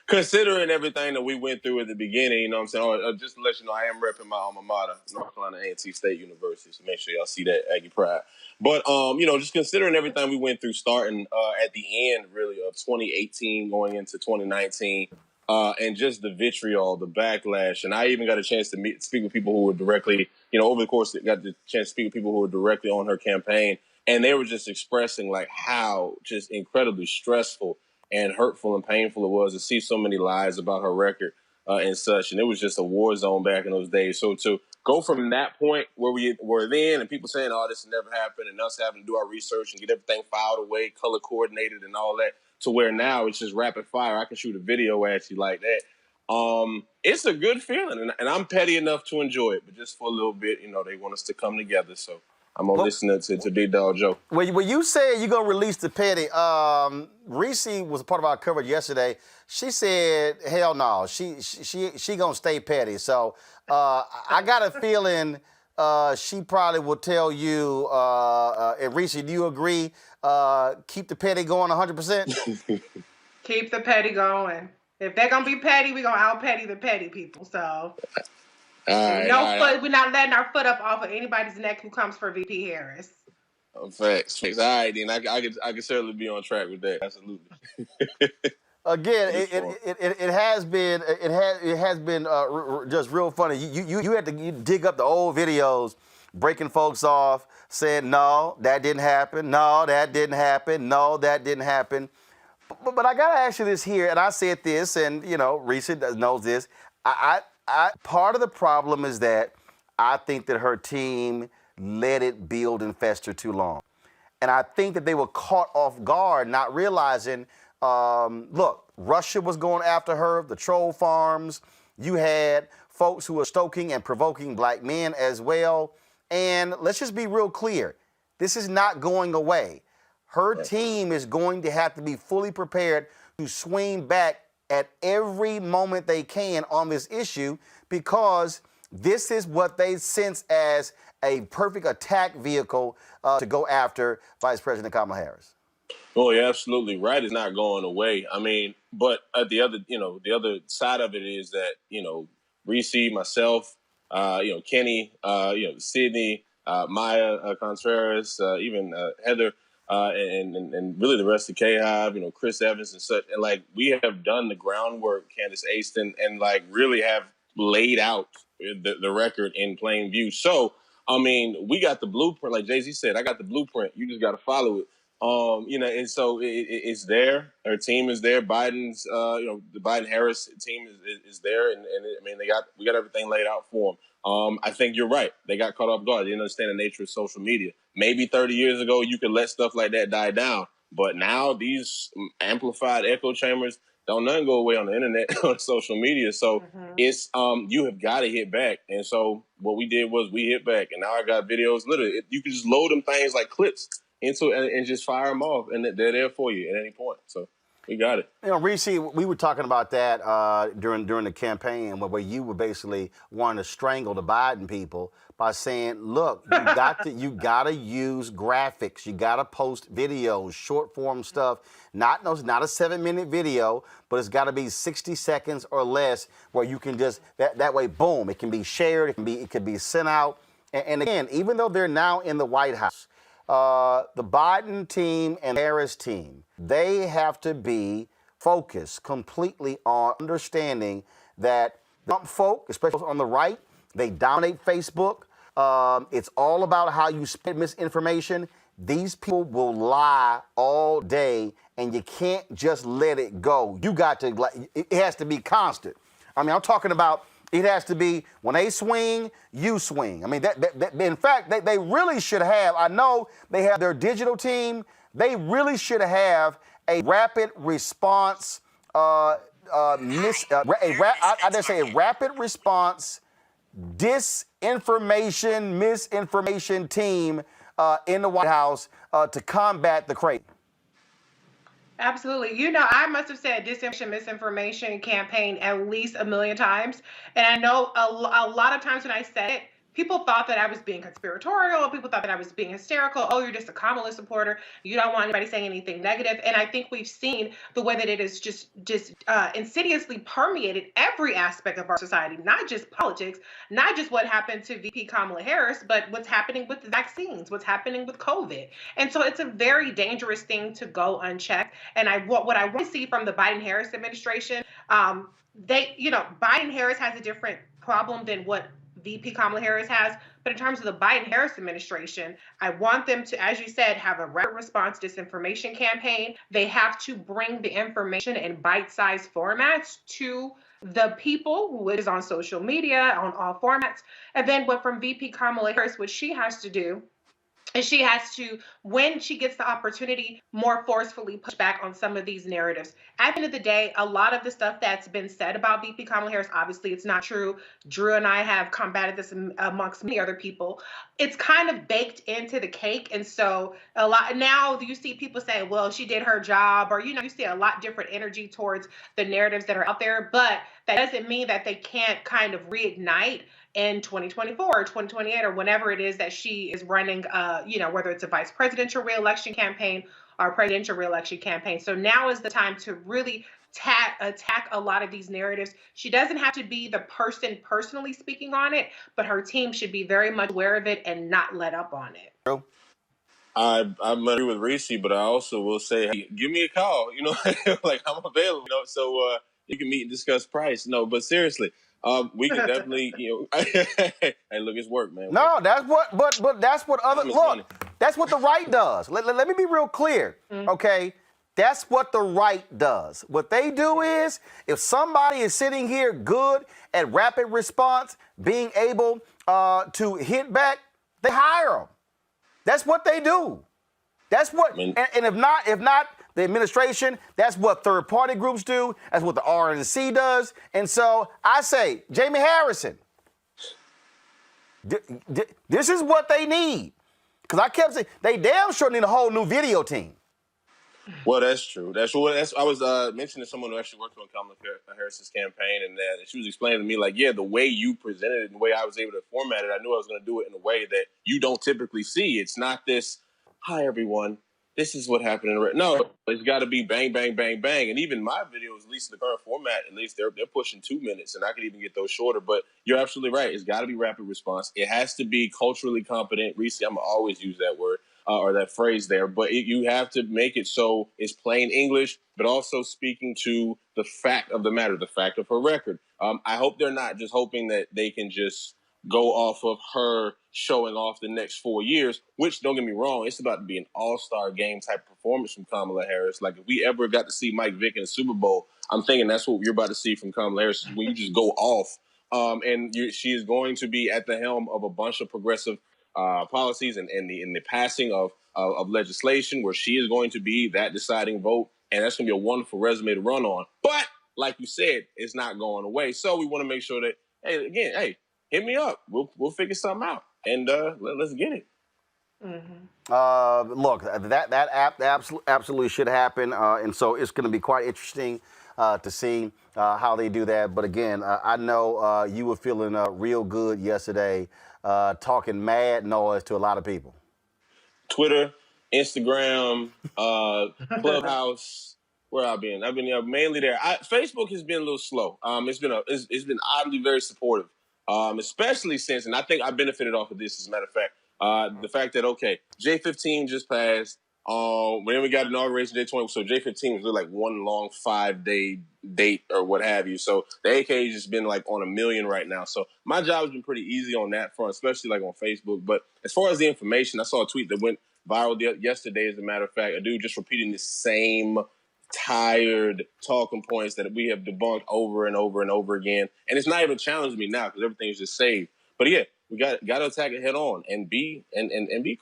considering everything that we went through at the beginning, you know what I'm saying? Just to let you know, I am repping my alma mater, North Carolina A&T State University. So make sure y'all see that Aggie pride. But just considering everything we went through, starting at the end really of 2018, going into 2019. And just the vitriol, the backlash. And I even got a chance to speak with people who were directly, over the course, got the chance to speak with people who were directly on her campaign. And they were just expressing like how just incredibly stressful and hurtful and painful it was to see so many lies about her record and such. And it was just a war zone back in those days. So to go from that point where we were then and people saying, oh, this never happened, and us having to do our research and get everything filed away, color coordinated and all that, to where now it's just rapid fire. I can shoot a video at you like that. It's a good feeling, and I'm petty enough to enjoy it, but just for a little bit, they want us to come together. So I'm gonna listen to Big Dog Joe. When you said you're gonna release the petty, Reese was a part of our coverage yesterday. She said, "Hell no, she gonna stay petty." So I got a feeling she probably will tell you. And Reese, do you agree? Keep the petty going 100%. Keep the petty going. If they're gonna be petty, we're gonna out petty the petty people. So we're not letting our foot up off of anybody's neck who comes for VP Harris. Facts. All right, then I can certainly be on track with that. Absolutely. Again, it has been just real funny. You had to dig up the old videos, breaking folks off, saying no, that didn't happen. No, that didn't happen. No, that didn't happen. But I gotta ask you this here, and I said this, and Reese knows this. I part of the problem is that I think that her team let it build and fester too long, and I think that they were caught off guard, not realizing. Look, Russia was going after her, the troll farms. You had folks who were stoking and provoking black men as well. And let's just be real clear. This is not going away. Her team is going to have to be fully prepared to swing back at every moment they can on this issue, because this is what they sense as a perfect attack vehicle to go after Vice President Kamala Harris. Oh, yeah, absolutely. Right is not going away. I mean, but the other side of it is that, Reese, myself, Kenny, Sydney, Maya Contreras, even Heather, and really the rest of K-Hive, Chris Evans and such. And like, we have done the groundwork, Candace Aston, and like really have laid out the record in plain view. So, I mean, we got the blueprint. Like Jay-Z said, I got the blueprint. You just got to follow it. And so it's there. Our team is there. Biden's, the Biden-Harris team is there, and I mean, we got everything laid out for them. I think you're right. They got caught off guard. They didn't understand the nature of social media. Maybe 30 years ago, you could let stuff like that die down, but now these amplified echo chambers don't nothing go away on the internet or social media. So it's you have got to hit back. And so what we did was we hit back, and now I got videos. Literally, you can just load them things like clips into and just fire them off, and they're there for you at any point. So we got it. Reese, we were talking about that during the campaign, where you were basically wanting to strangle the Biden people by saying, "Look, you gotta use graphics, you gotta post videos, short form stuff. Not a 7-minute video, but it's got to be 60 seconds or less, where you can just that way, boom, it can be shared, it can be sent out. And again, even though they're now in the White House, the Biden team and Harris team, they have to be focused completely on understanding that Trump folk, especially on the right, they dominate Facebook. It's all about how you spread misinformation. These people will lie all day, and you can't just let it go. You got to, it has to be constant. I mean, I'm talking about, it has to be when they swing, you swing. I mean, in fact, they really should have, I know they have their digital team, they really should have a rapid response, a rapid response disinformation, misinformation team in the White House to combat the crazy. Absolutely. I must have said disinformation, misinformation campaign at least 1 million times. And I know a lot of times when I said it, people thought that I was being conspiratorial. People thought that I was being hysterical. Oh, you're just a Kamala supporter. You don't want anybody saying anything negative. And I think we've seen the way that it is just insidiously permeated every aspect of our society, not just politics, not just what happened to VP Kamala Harris, but what's happening with the vaccines, what's happening with COVID. And so it's a very dangerous thing to go unchecked. And what I want to see from the Biden-Harris administration, Biden-Harris has a different problem than what VP Kamala Harris has, but in terms of the Biden-Harris administration, I want them to, as you said, have a rapid response disinformation campaign. They have to bring the information in bite-sized formats to the people, who is on social media, on all formats. And then from VP Kamala Harris, what she has to do And she has to, when she gets the opportunity, more forcefully push back on some of these narratives. At the end of the day, a lot of the stuff that's been said about VP Kamala Harris, obviously it's not true. Drew and I have combated this amongst many other people. It's kind of baked into the cake. And so a lot now you see people say, well, she did her job, or, you see a lot different energy towards the narratives that are out there. But that doesn't mean that they can't kind of reignite in 2024 or 2028 or whenever it is that she is running, whether it's a vice presidential reelection campaign or a presidential reelection campaign. So now is the time to really attack a lot of these narratives. She doesn't have to be the person personally speaking on it, but her team should be very much aware of it and not let up on it. I'm agree with Reese, but I also will say, hey, give me a call. Like I'm available. So you can meet and discuss price. No, but seriously, we can definitely, hey, look, it's work, man. No, that's what, but that's what other that's what the right does. Let me be real clear, okay? That's what the right does. What they do is, if somebody is sitting here good at rapid response, being able to hit back, they hire them. That's what they do. That's what, and if not the administration, that's what third-party groups do. That's what the RNC does. And so I say, Jamie Harrison, this is what they need. Because I kept saying, they damn sure need a whole new video team. Well, that's true. I was mentioning to someone who actually worked on Kamala Harris's campaign, and that she was explaining to me, like, yeah, the way you presented it and the way I was able to format it, I knew I was going to do it in a way that you don't typically see. It's not this, hi, everyone, this is what happened. No, it's got to be bang, bang, bang, bang. And even my videos, at least in the current format, at least they're pushing 2 minutes, and I could even get those shorter. But you're absolutely right. It's got to be rapid response. It has to be culturally competent. Reese, I'm going to always use that word. Or that phrase there, but you have to make it so it's plain English, but also speaking to the fact of the matter, the fact of her record. I hope they're not just hoping that they can just go off of her showing off the next 4 years, which, don't get me wrong, it's about to be an all-star game type performance from Kamala Harris. Like, if we ever got to see Mike Vick in the Super Bowl, I'm thinking that's what you're about to see from Kamala Harris, when you just go off. She is going to be at the helm of a bunch of progressive policies and in the passing of legislation where she is going to be that deciding vote, and that's going to be a wonderful resume to run on. But like you said, it's not going away. So we want to make sure that, hey, hit me up. We'll figure something out, and let's get it. Look, that app absolutely should happen, and so it's going to be quite interesting to see how they do that. But again, I know you were feeling real good yesterday, talking mad noise to a lot of people. Twitter, Instagram, Clubhouse. Where I've been mainly there. Facebook has been a little slow. It's been oddly very supportive, especially since, and I think I benefited off of this as a matter of fact. The fact that J15 just passed. When we got inauguration day 20, so J15 was really like one long 5-day date or what have you. So the AK has just been like on 1 million right now. So my job has been pretty easy on that front, especially like on Facebook. But as far as the information, I saw a tweet that went viral yesterday, as a matter of fact, a dude just repeating the same tired talking points that we have debunked over and over and over again. And it's not even challenging me now because everything's just saved. But yeah, we got to attack it head on and be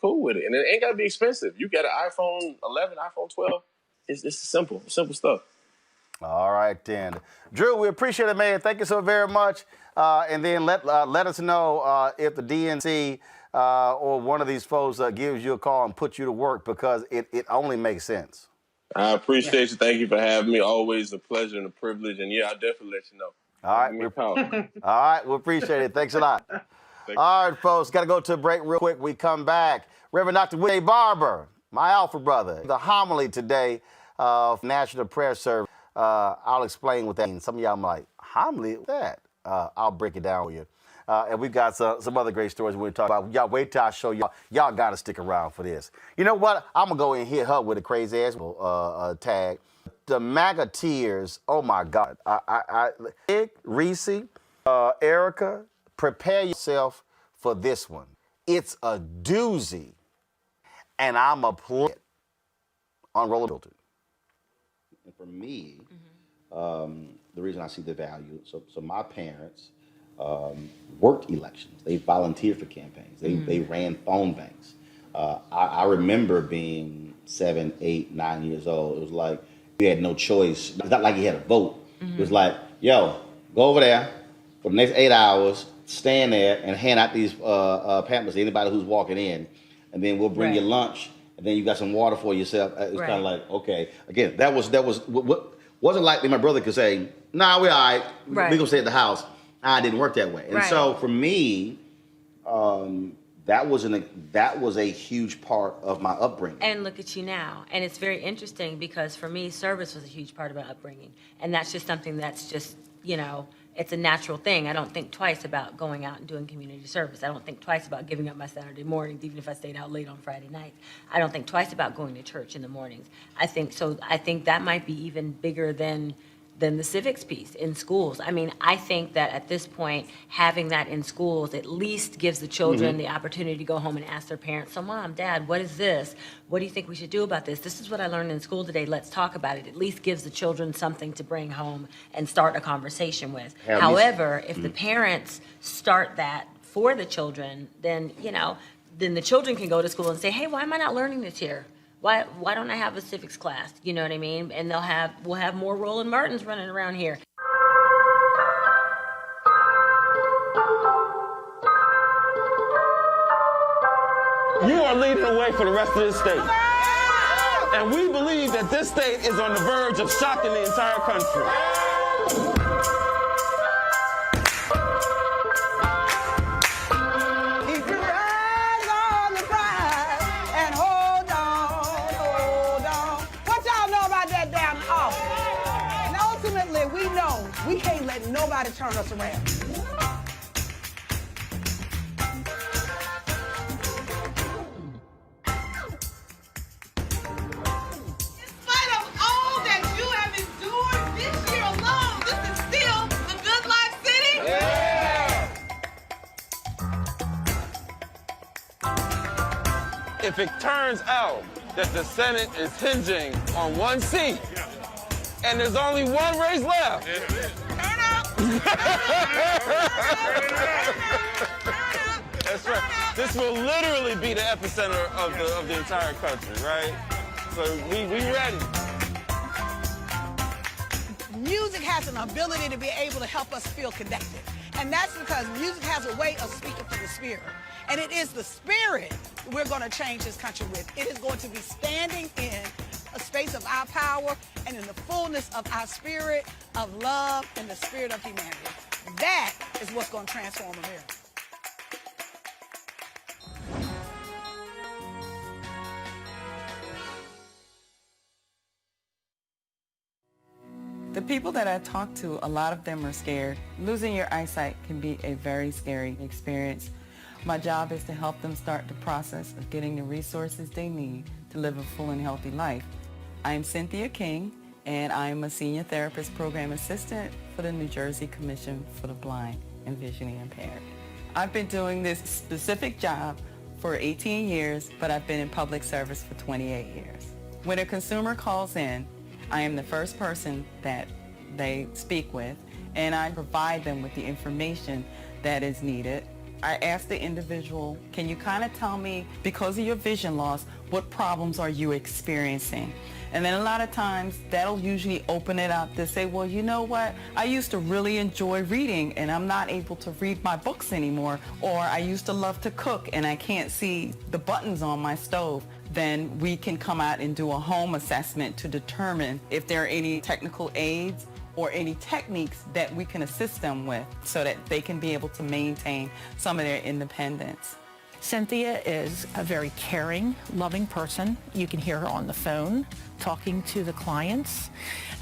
cool with it. And it ain't got to be expensive. You got an iPhone 11, iPhone 12. It's simple stuff. All right, then. Drew, we appreciate it, man. Thank you so very much. And then let us know if the DNC or one of these folks gives you a call and puts you to work, because it only makes sense. I appreciate you. Thank you for having me. Always a pleasure and a privilege. And yeah, I'll definitely let you know. All right. All right. We appreciate it. Thanks a lot. All right, folks. Got to go to a break real quick. We come back. Reverend Dr. Willie Barber, my alpha brother, the homily today of National Prayer Service. I'll explain what that means. Some of y'all might, homily? What's that? I'll break it down for you. And we've got some other great stories we're talking about. Y'all wait till I show y'all. Y'all got to stick around for this. You know what? I'm going to go and hit her with a crazy ass tag. The MAGA tears. Oh, my God. Reese, Erica, prepare yourself for this one. It's a doozy. And I'm a play it on Roland Filter. And for me, the reason I see the value, so my parents worked elections. They volunteered for campaigns. They ran phone banks. I remember being 7, 8, 9 years old. It was like we had no choice. It's not like he had a vote. It was like, yo, go over there for the next 8 hours, stand there and hand out these pamphlets to anybody who's walking in, and then we'll bring you lunch, and then you got some water for yourself. It's kind of like, okay. Again, that was wasn't like my brother could say, nah, we're all right. We gonna stay at the house. I didn't work that way. And so for me, that was a huge part of my upbringing. And look at you now. And it's very interesting because for me, service was a huge part of my upbringing. And that's just something that's just, you know, it's a natural thing. I don't think twice about going out and doing community service. I don't think twice about giving up my Saturday mornings, even if I stayed out late on Friday nights. I don't think twice about going to church in the mornings. I think that might be even bigger than the civics piece in schools. I mean, I think that at this point, having that in schools at least gives the children the opportunity to go home and ask their parents, so Mom, Dad, what is this? What do you think we should do about this? This is what I learned in school today. Let's talk about it. At least gives the children something to bring home and start a conversation with. However, if the parents start that for the children, then, you know, then the children can go to school and say, hey, why am I not learning this here? Why don't I have a civics class? You know what I mean? And we'll have more Roland Martins running around here. You are leading the way for the rest of this state. And we believe that this state is on the verge of shocking the entire country. We can't let nobody turn us around. In spite of all that you have endured this year alone, this is still a good life city? Yeah! If it turns out that the Senate is hinging on one seat, and there's only one race left. That's right. This will literally be the epicenter of the entire country, right? So we ready. Music has an ability to be able to help us feel connected. And that's because music has a way of speaking to the spirit. And it is the spirit we're going to change this country with. It is going to be standing in a space of our power and in the fullness of our spirit of love and the spirit of humanity. That is what's going to transform America. The people that I talk to, a lot of them are scared. Losing your eyesight can be a very scary experience. My job is to help them start the process of getting the resources they need to live a full and healthy life. I'm Cynthia King, and I'm a Senior Therapist Program Assistant for the New Jersey Commission for the Blind and Visually Impaired. I've been doing this specific job for 18 years, but I've been in public service for 28 years. When a consumer calls in, I am the first person that they speak with, and I provide them with the information that is needed. I ask the individual, can you kind of tell me, because of your vision loss, what problems are you experiencing? And then a lot of times that'll usually open it up to say, well, you know what? I used to really enjoy reading and I'm not able to read my books anymore. Or I used to love to cook and I can't see the buttons on my stove. Then we can come out and do a home assessment to determine if there are any technical aids or any techniques that we can assist them with so that they can be able to maintain some of their independence. Cynthia is a very caring, loving person. You can hear her on the phone talking to the clients,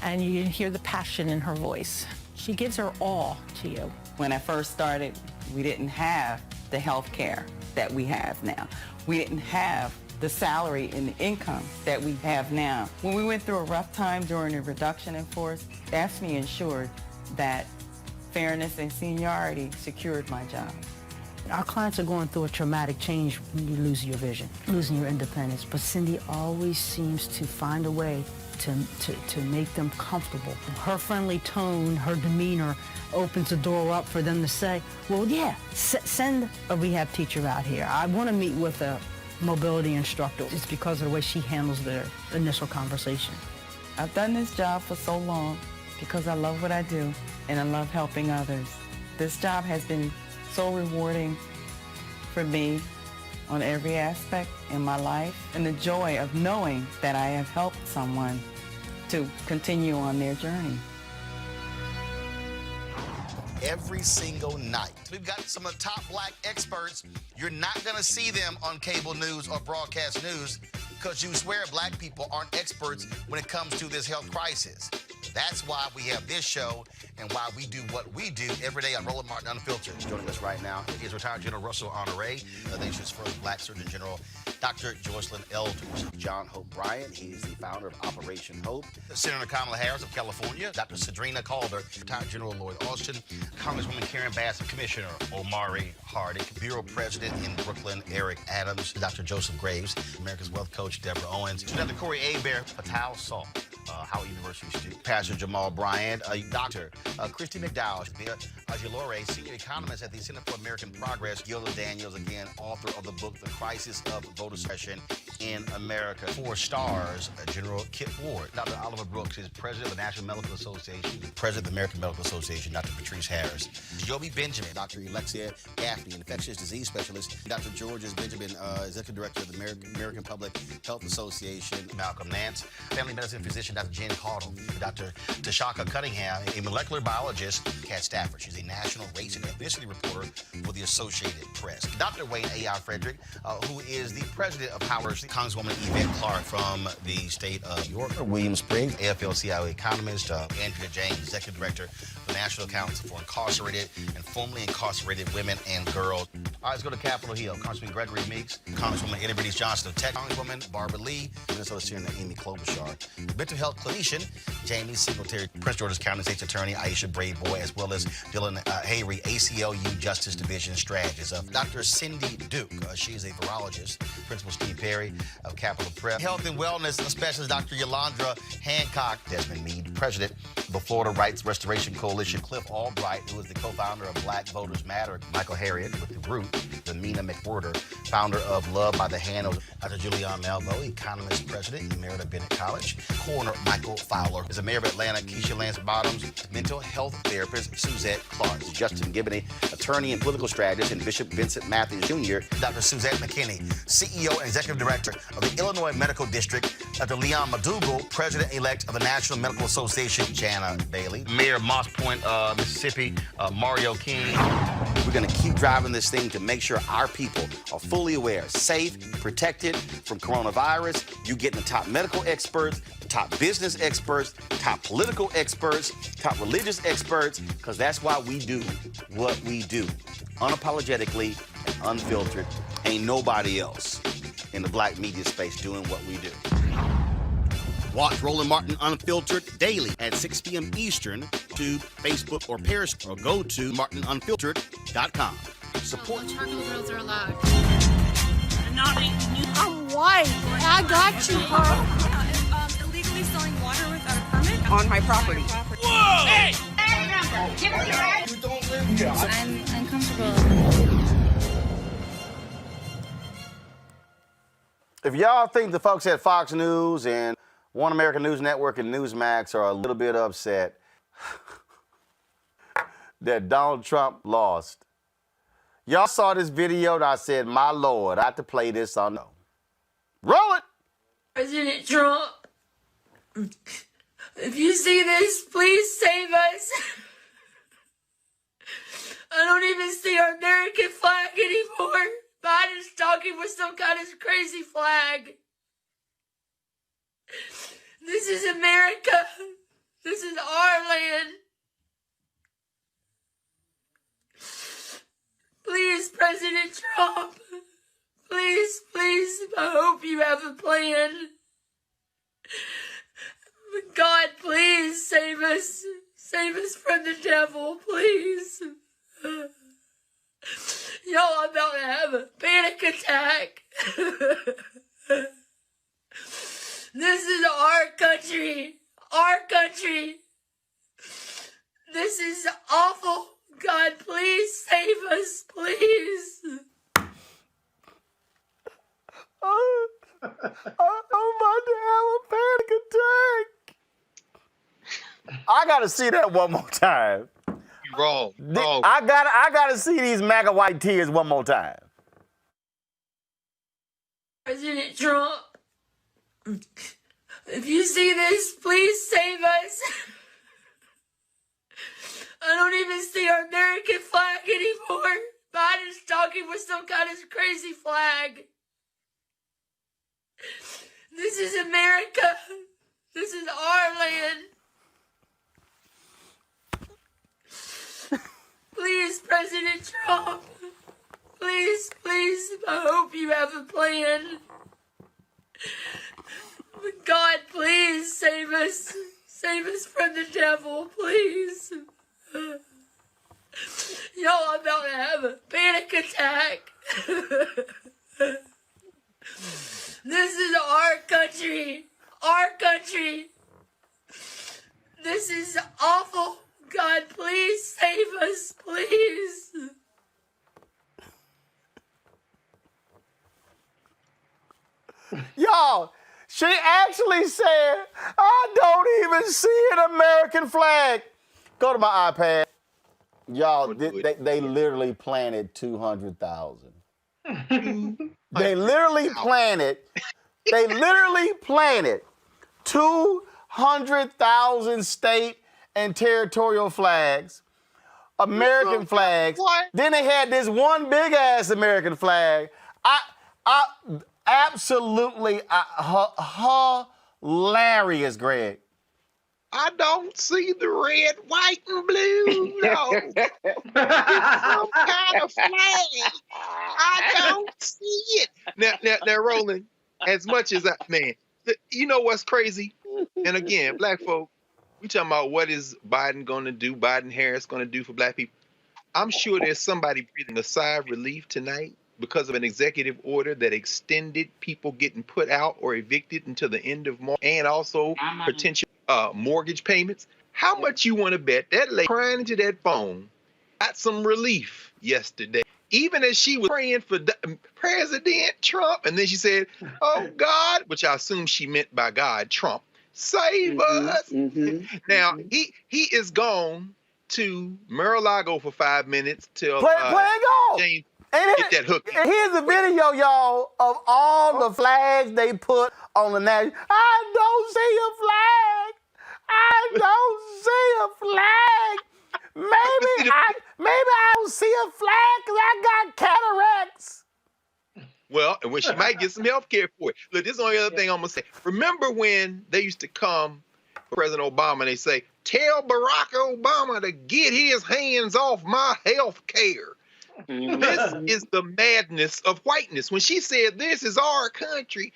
and you can hear the passion in her voice. She gives her all to you. When I first started, we didn't have the health care that we have now. We didn't have the salary and the income that we have now. When we went through a rough time during the reduction in force, AFSCME ensured that fairness and seniority secured my job. Our clients are going through a traumatic change when you lose your vision, losing your independence. But Cindy always seems to find a way to make them comfortable. Her friendly tone, her demeanor opens the door up for them to say, well, yeah, send a rehab teacher out here. I want to meet with a mobility instructor. It's because of the way she handles the initial conversation. I've done this job for so long because I love what I do and I love helping others. This job has been so rewarding for me on every aspect in my life, and the joy of knowing that I have helped someone to continue on their journey. Every single night. We've got some of the top black experts. You're not going to see them on cable news or broadcast news because you swear black people aren't experts when it comes to this health crisis. That's why we have this show and why we do what we do every day on Roland Martin Unfiltered. Joining us right now is retired General Russell Honore, the nation's first black Surgeon General, Dr. Joycelyn Elders. John Hope Bryant, he is the founder of Operation Hope. Senator Kamala Harris of California, Dr. Cedrina Calder, retired General Lloyd Austin, Congresswoman Karen Bass, Commissioner Omari Hardick, Bureau President in Brooklyn, Eric Adams, Dr. Joseph Graves, America's Wealth Coach, Deborah Owens, Dr. Corey Hebert, Patel Salt, Howard University student, Pastor Jamal Bryant, Dr. Christy McDowell, Ajilore, senior economist at the Center for American Progress, Gilda Daniels, again, author of the book, The Crisis of Voter Suppression in America. 4 stars, General Kip Ward. Dr. Oliver Brooks is president of the National Medical Association, president of the American Medical Association, Dr. Patrice Harris. Joby Benjamin, Dr. Alexia Gaffney, infectious disease specialist, Dr. Georges Benjamin, executive director of the American Public Health Association, Malcolm Nance, family medicine physician, Dr. Jen Caudle, Dr. Tashaka Cunningham, a molecular biologist, Kat Stafford. She's a national race and ethnicity reporter for the Associated Press. Dr. Wayne A.I. Frederick, who is the president of Howard, Congresswoman Yvette Clarke from the state of York. William Springs, AFL-CIO economist, Andrea James, executive director of the National Council for Incarcerated and Formerly Incarcerated Women and Girls. All right, let's go to Capitol Hill. Congressman Gregory Meeks, Congresswoman Eddie Bernice Johnson of Texas, Congresswoman Barbara Lee, Minnesota Senator Amy Klobuchar, mental health clinician Jamie Singletary, Prince George's County State's Attorney Aisha Brayboy, as well as Dylan Hayrie, ACLU Justice Division strategist. Dr. Cindy Duke, she is a virologist. Principal Steve Perry of Capitol Prep. Health and wellness specialist Dr. Yolanda Hancock. Desmond Meade, president of the Florida Rights Restoration Coalition. Cliff Albright, who is the co-founder of Black Voters Matter. Michael Harriet with The Root. Domina McWhorter, founder of Love by the Hand. Dr. Julianne Malveaux, economist, president, Emerita Bennett College. Coroner Michael Fowler is the mayor of Atlanta. Keisha Lance Bottoms, mental health therapist Suzette Clark. Justin Gibney, attorney and political strategist, and Bishop Vincent Matthews Jr. Dr. Suzette McKinney, CEO and executive director of the Illinois Medical District. Dr. Leon Madugal, president-elect of the National Medical Association. Jana Bailey, mayor of Moss Point, Mississippi. Mario King. We're going to keep driving this thing to make sure our people are fully aware, safe, protected from coronavirus. You're getting the top medical experts, the top business experts, top political experts, top religious experts, because that's why we do what we do. Unapologetically and unfiltered. Ain't nobody else in the black media space doing what we do. Watch Roland Martin Unfiltered daily at 6 p.m. Eastern to Facebook or Periscope, or go to martinunfiltered.com. Support. Charcoal grills are allowed. I'm white. I got you, bro. Illegally selling water without a permit on my property. Whoa! Hey! You don't live here. I'm uncomfortable. If y'all think the folks at Fox News and One American News Network and Newsmax are a little bit upset that Donald Trump lost, y'all saw this video and I said, my Lord, I have to play this on. Roll it! President Trump, if you see this, please save us. I don't even see our American flag anymore. Biden is talking with some kind of crazy flag. This is America. This is our land. Please, President Trump. Please, please, I hope you have a plan. God, please save us. Save us from the devil, please. Y'all, I'm about to have a panic attack. This is our country. Our country. This is awful. God, please save us, please. I'm about to have a panic attack. I gotta see that one more time. You're wrong. I gotta see these MAGA white tears one more time. President Trump, if you see this, please save us. I don't even see our American flag anymore. Biden's talking with some kind of crazy flag. This is America. This is our land. Please, President Trump. Please, please, I hope you have a plan. God, please save us. Save us from the devil, please. Y'all, I'm about to have a panic attack. This is our country. Our country. This is awful. God, please save us, please. Y'all, she actually said, I don't even see an American flag. Go to my iPad. Y'all, they literally planted 200,000. They literally planted 200,000 state and territorial flags, American flags. What? Then they had this one big ass American flag. Absolutely hilarious, Greg. I don't see the red, white, and blue. No. It's some kind of flag. I don't see it. Now, Roland, as much as you know what's crazy? And again, black folk, we talking about what is Biden going to do, Biden-Harris going to do for black people. I'm sure there's somebody breathing a sigh of relief tonight because of an executive order that extended people getting put out or evicted until the end of March, and also potential mortgage payments. How much you want to bet that lady crying into that phone got some relief yesterday, even as she was praying for President Trump, and then she said, "Oh God," which I assume she meant by God, Trump, save us. Now he is gone to Mar-a-Lago for 5 minutes till Play go. James Get that hook. Here's a video, y'all, of all the flags they put on the national. I don't see a flag. I don't see a flag. Maybe I don't see a flag because I got cataracts. Well, and when she might get some health care for it. Look, this is the only other thing I'm going to say. Remember when they used to come for President Obama and they say, tell Barack Obama to get his hands off my health care. This is the madness of whiteness. When she said this is our country,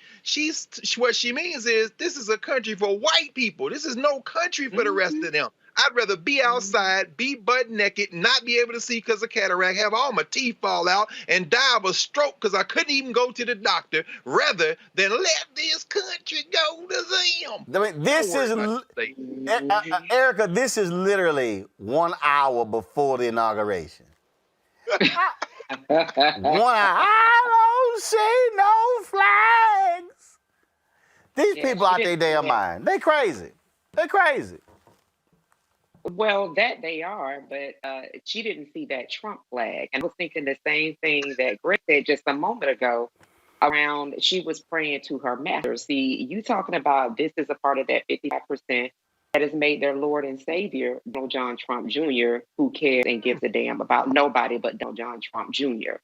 what she means is this is a country for white people. This is no country for the rest of them. I'd rather be outside, be butt naked, not be able to see because of cataract, have all my teeth fall out, and die of a stroke because I couldn't even go to the doctor, rather than let this country go to them. I mean, this is, Erica, this is literally 1 hour before the inauguration. I don't see no flags. These people out their damn mind. They crazy. They crazy. Well, that they are, but she didn't see that Trump flag. And I was thinking the same thing that Greg said just a moment ago around she was praying to her master. See, you talking about this is a part of that 55% that has made their Lord and Savior, Donald John Trump Jr., who cares and gives a damn about nobody but Donald John Trump Jr.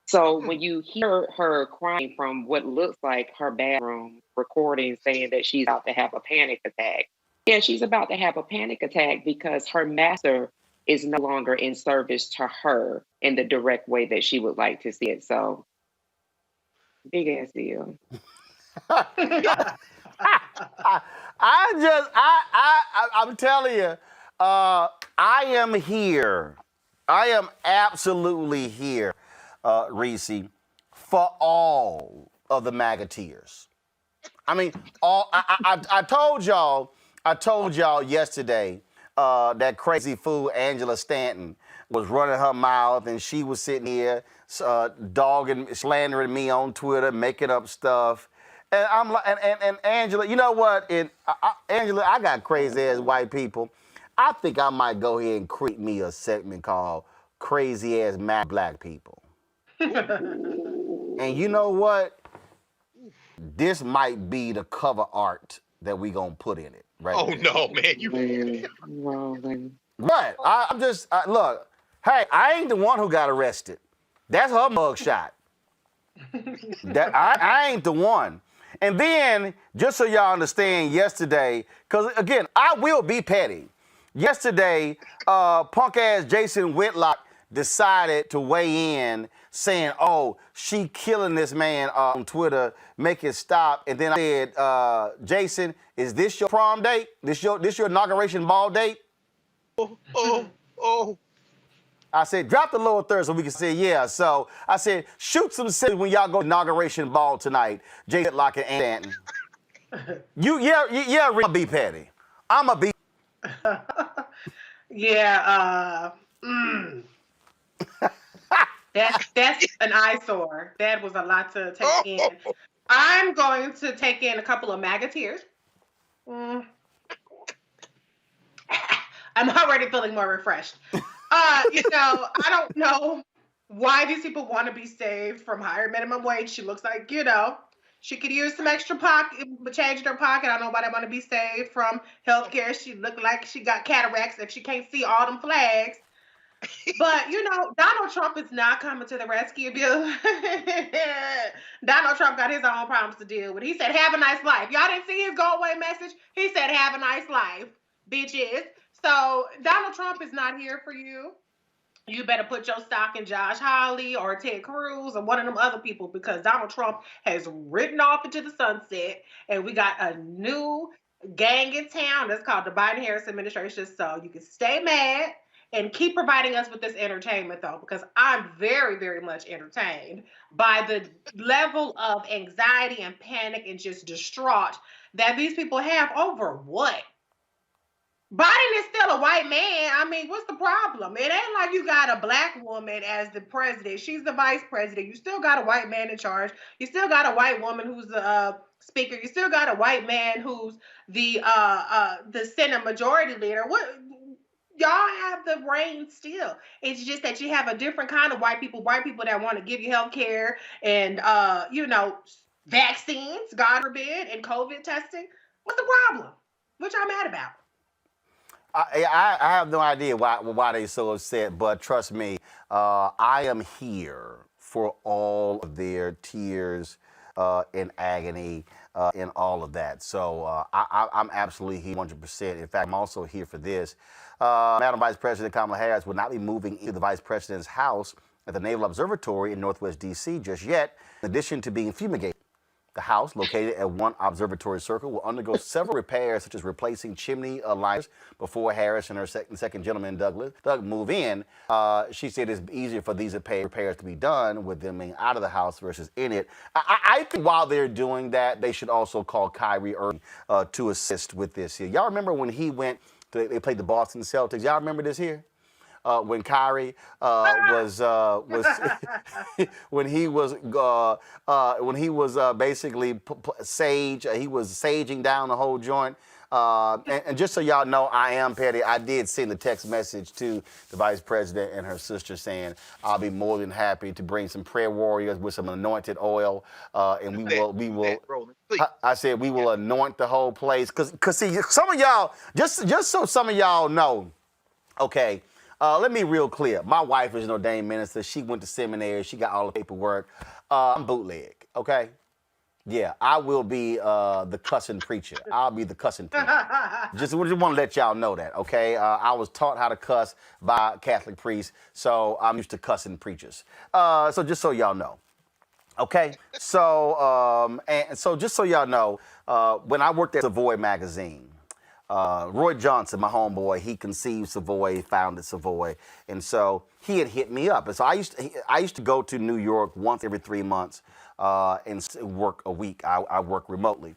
So when you hear her crying from what looks like her bathroom recording saying that she's about to have a panic attack, yeah, she's about to have a panic attack because her master is no longer in service to her in the direct way that she would like to see it. So, big ass deal. I'm telling you, I am here. I am absolutely here, Reese, for all of the MAGA tears. I mean, I told y'all yesterday that crazy fool Angela Stanton was running her mouth and she was sitting here dogging, slandering me on Twitter, making up stuff. And I'm like, and Angela, you know what? Angela, I got crazy ass white people. I think I might go ahead and create me a segment called Crazy Ass Mad Black People. And you know what? This might be the cover art that we gonna put in it, right? Oh no, man! But I'm just look. Hey, I ain't the one who got arrested. That's her mugshot. I ain't the one. And then, just so y'all understand, yesterday, because again, I will be petty. Yesterday, punk ass Jason Whitlock decided to weigh in, saying, "Oh, she killing this man on Twitter. Make it stop." And then I said, "Jason, is this your prom date? This your inauguration ball date?" Oh. I said, drop the lower third so we can say, yeah. So I said, shoot some cities when y'all go to inauguration ball tonight. Jason Whitlock and Stanton. I'll be petty. I'm a be. Yeah. That's an eyesore. That was a lot to take in. I'm going to take in a couple of MAGA tears. I'm already feeling more refreshed. I don't know why these people want to be saved from higher minimum wage. She looks like, she could use some extra change in her pocket. I don't know why they want to be saved from healthcare. She looked like she got cataracts if she can't see all them flags. But, Donald Trump is not coming to the rescue, Bill. Donald Trump got his own problems to deal with. He said, have a nice life. Y'all didn't see his go away message? He said, have a nice life, bitches. So Donald Trump is not here for you. You better put your stock in Josh Hawley or Ted Cruz or one of them other people, because Donald Trump has ridden off into the sunset, and we got a new gang in town that's called the Biden-Harris administration. So you can stay mad and keep providing us with this entertainment, though, because I'm very, very much entertained by the level of anxiety and panic and just distraught that these people have over what? Biden is still a white man. I mean, what's the problem? It ain't like you got a black woman as the president. She's the vice president. You still got a white man in charge. You still got a white woman who's the speaker. You still got a white man who's the Senate majority leader. What? Y'all have the reign still. It's just that you have a different kind of white people that want to give you health care and, vaccines, God forbid, and COVID testing. What's the problem? What y'all mad about? I have no idea why they're so upset, but trust me, I am here for all of their tears and agony and all of that. So I'm absolutely here 100%. In fact, I'm also here for this. Madam Vice President Kamala Harris will not be moving into the Vice President's house at the Naval Observatory in Northwest D.C. just yet, in addition to being fumigated. The house, located at one observatory circle, will undergo several repairs, such as replacing chimney liners before Harris and her second gentleman, Doug, move in. She said it's easier for these repairs to be done with them being out of the house versus in it. I think while they're doing that, they should also call Kyrie Irving to assist with this here. Y'all remember when he went, they played the Boston Celtics? Y'all remember this here? When Kyrie was when he was basically he was saging down the whole joint. And just so y'all know, I am petty. I did send a text message to the vice president and her sister saying I'll be more than happy to bring some prayer warriors with some anointed oil, and we will. I said we will anoint the whole place, cause see, some of y'all just so some of y'all know, okay. Let me be real clear. My wife is an ordained minister. She went to seminary. She got all the paperwork. I'm bootleg, okay? Yeah, I will be the cussing preacher. I'll be the cussing preacher. Just want to let y'all know that, okay? I was taught how to cuss by a Catholic priest, so I'm used to cussing preachers. So just so y'all know. Okay, so just so y'all know, when I worked at Savoy magazine, Roy Johnson, my homeboy, he conceived Savoy, founded Savoy, and so he had hit me up. And so I used to go to New York once every 3 months and work a week. I work remotely.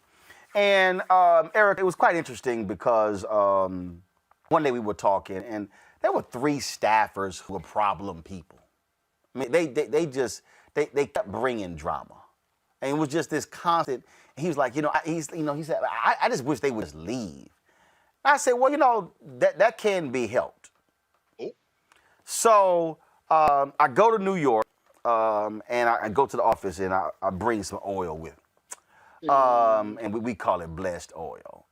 And Eric, it was quite interesting because one day we were talking, and there were 3 staffers who were problem people. I mean, they kept bringing drama. And it was just this constant. He was like, he said, I just wish they would just leave. I said, well, that can be helped. Oh. So I go to New York, and I go to the office, and I bring some oil with me. And we call it blessed oil.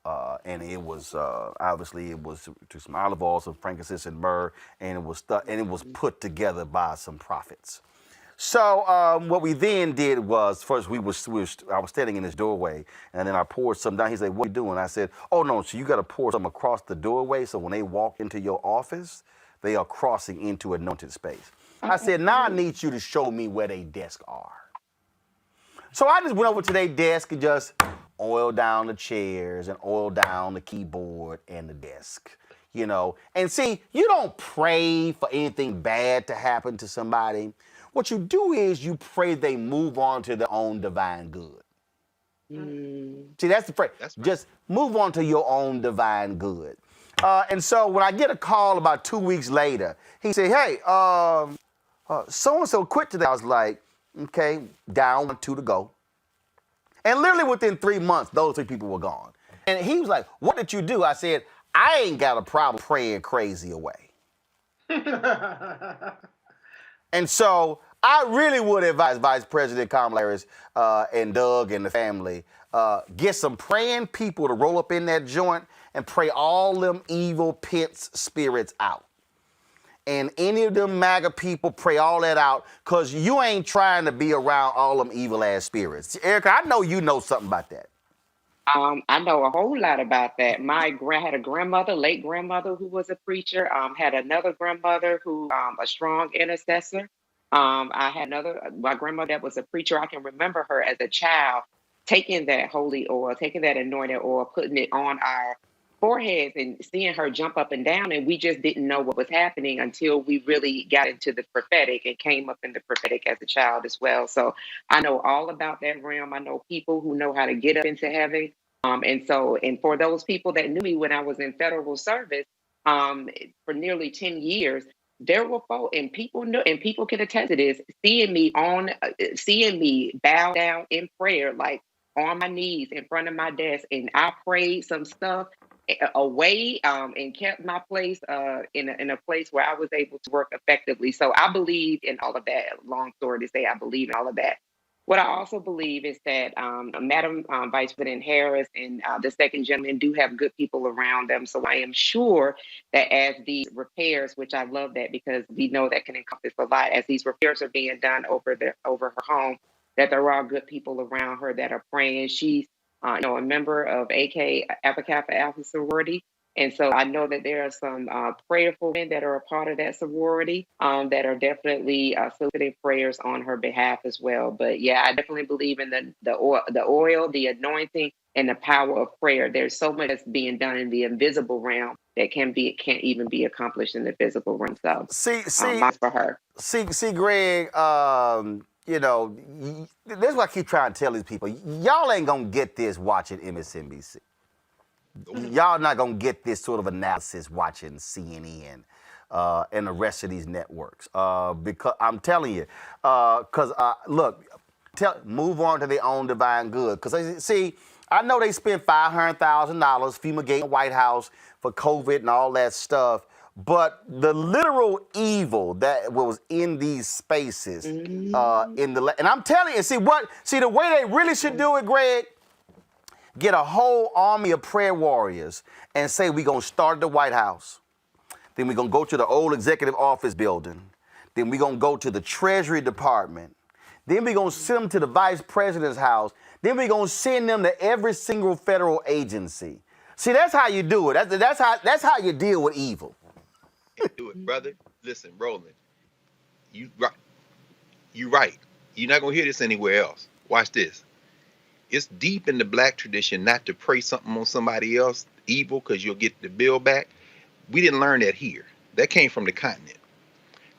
And it was, obviously, it was to some olive oil, some frankincense and myrrh, and it was put together by some prophets. So what we then did was, first I was standing in his doorway, and then I poured some down. He said, "What are you doing?" I said, "Oh no, so you got to pour some across the doorway, so when they walk into your office, they are crossing into anointed space." I said, "Now I need you to show me where they desks are." So I just went over to their desk and just oiled down the chairs and oiled down the keyboard and the desk. And see, you don't pray for anything bad to happen to somebody. What you do is you pray they move on to their own divine good. See, that's the prayer. Just move on to your own divine good. And so when I get a call about 2 weeks later, he said, "Hey, so-and-so quit today." I was like, okay, down 2 to go. And literally within 3 months, those 3 people were gone. And he was like, "What did you do?" I said, "I ain't got a problem praying crazy away." And so I really would advise Vice President Kamala Harris and Doug and the family, get some praying people to roll up in that joint and pray all them evil pits spirits out. And any of them MAGA people, pray all that out, because you ain't trying to be around all them evil-ass spirits. Erica, I know you know something about that. I know a whole lot about that. Had a grandmother, late grandmother, who was a preacher. Had another grandmother who, a strong intercessor. I had my grandmother that was a preacher. I can remember her as a child taking that holy oil, taking that anointed oil, putting it on our foreheads and seeing her jump up and down. And we just didn't know what was happening until we really got into the prophetic and came up in the prophetic as a child as well. So I know all about that realm. I know people who know how to get up into heaven. And for those people that knew me when I was in federal service, for nearly 10 years, there were folks, and people know, and people can attest to this, seeing me bow down in prayer, like on my knees in front of my desk, and I prayed some stuff away and kept my place in a place where I was able to work effectively. So I believe in all of that. Long story to say, I believe in all of that. What I also believe is that Madam Vice President Harris and the second gentleman do have good people around them. So I am sure that as these repairs, which I love that because we know that can encompass a lot, as these repairs are being done over her home, that there are good people around her that are praying. She's a member of AK Alpha Kappa Alpha sorority. And so I know that there are some prayerful men that are a part of that sorority that are definitely soliciting prayers on her behalf as well. But yeah, I definitely believe in the oil, the anointing, and the power of prayer. There's so much that's being done in the invisible realm that can't even be accomplished in the physical realm. So for her. See, Greg. This is what I keep trying to tell these people. Y'all ain't gonna get this watching MSNBC. Y'all not gonna get this sort of analysis watching CNN and the rest of these networks. Because I'm telling you, move on to their own divine good. Because see, I know they spent $500,000 fumigating the White House for COVID and all that stuff. But the literal evil that was in these spaces, and I'm telling you, see the way they really should do it, Greg, get a whole army of prayer warriors and say we're going to start at the White House. Then we're going to go to the old executive office building. Then we're going to go to the Treasury Department. Then we're going to send them to the Vice President's house. Then we're going to send them to every single federal agency. See, that's how you do it. That's how you deal with evil. Do it, brother. Listen, Roland, you're right. You're not going to hear this anywhere else. Watch this. It's deep in the black tradition not to pray something on somebody else evil because you'll get the bill back. We didn't learn that here. That came from the continent.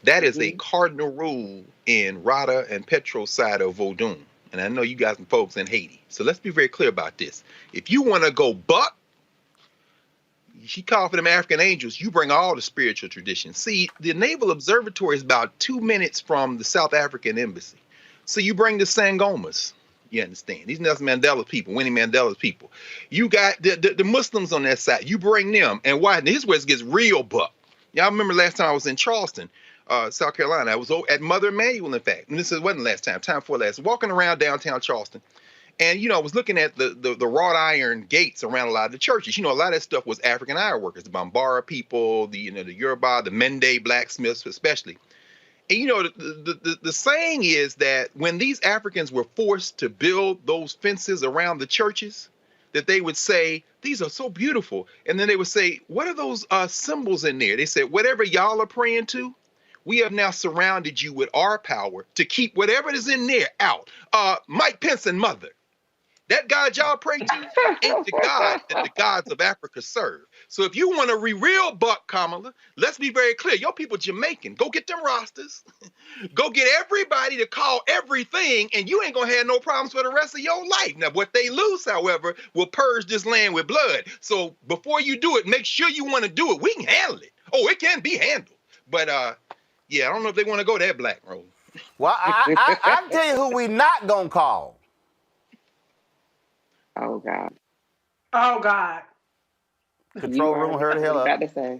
That is a cardinal rule in Rada and Petro's side of Vodun. And I know you got some folks in Haiti. So let's be very clear about this. If you want to go buck, she called for them African angels. You bring all the spiritual traditions. See, the Naval Observatory is about 2 minutes from the South African embassy. So you bring the Sangomas, You understand? These Nelson Mandela people, Winnie Mandela's people. You got the Muslims on that side. You bring them, and why? This is where it gets real buck. Y'all remember last time I was in Charleston, South Carolina. I was at Mother Emanuel, in fact. And this wasn't last time before last. Walking around downtown Charleston. And, I was looking at the wrought iron gates around a lot of the churches. A lot of that stuff was African iron workers, the Bambara people, the Yoruba, the Mende blacksmiths especially. And, the saying is that when these Africans were forced to build those fences around the churches, that they would say, these are so beautiful. And then they would say, what are those symbols in there? They said, whatever y'all are praying to, we have now surrounded you with our power to keep whatever is in there out. Mike Pence and Mother. That God y'all pray to ain't the God that the gods of Africa serve. So if you want a real buck, Kamala, let's be very clear. Your people Jamaican. Go get them rosters. Go get everybody to call everything, and you ain't going to have no problems for the rest of your life. Now, what they lose, however, will purge this land with blood. So before you do it, make sure you want to do it. We can handle it. Oh, it can be handled. But, yeah, I don't know if they want to go that black road. Well, I'll tell you who we not going to call. Oh, God. Oh, God. Control room, hurry the hell up. About to say.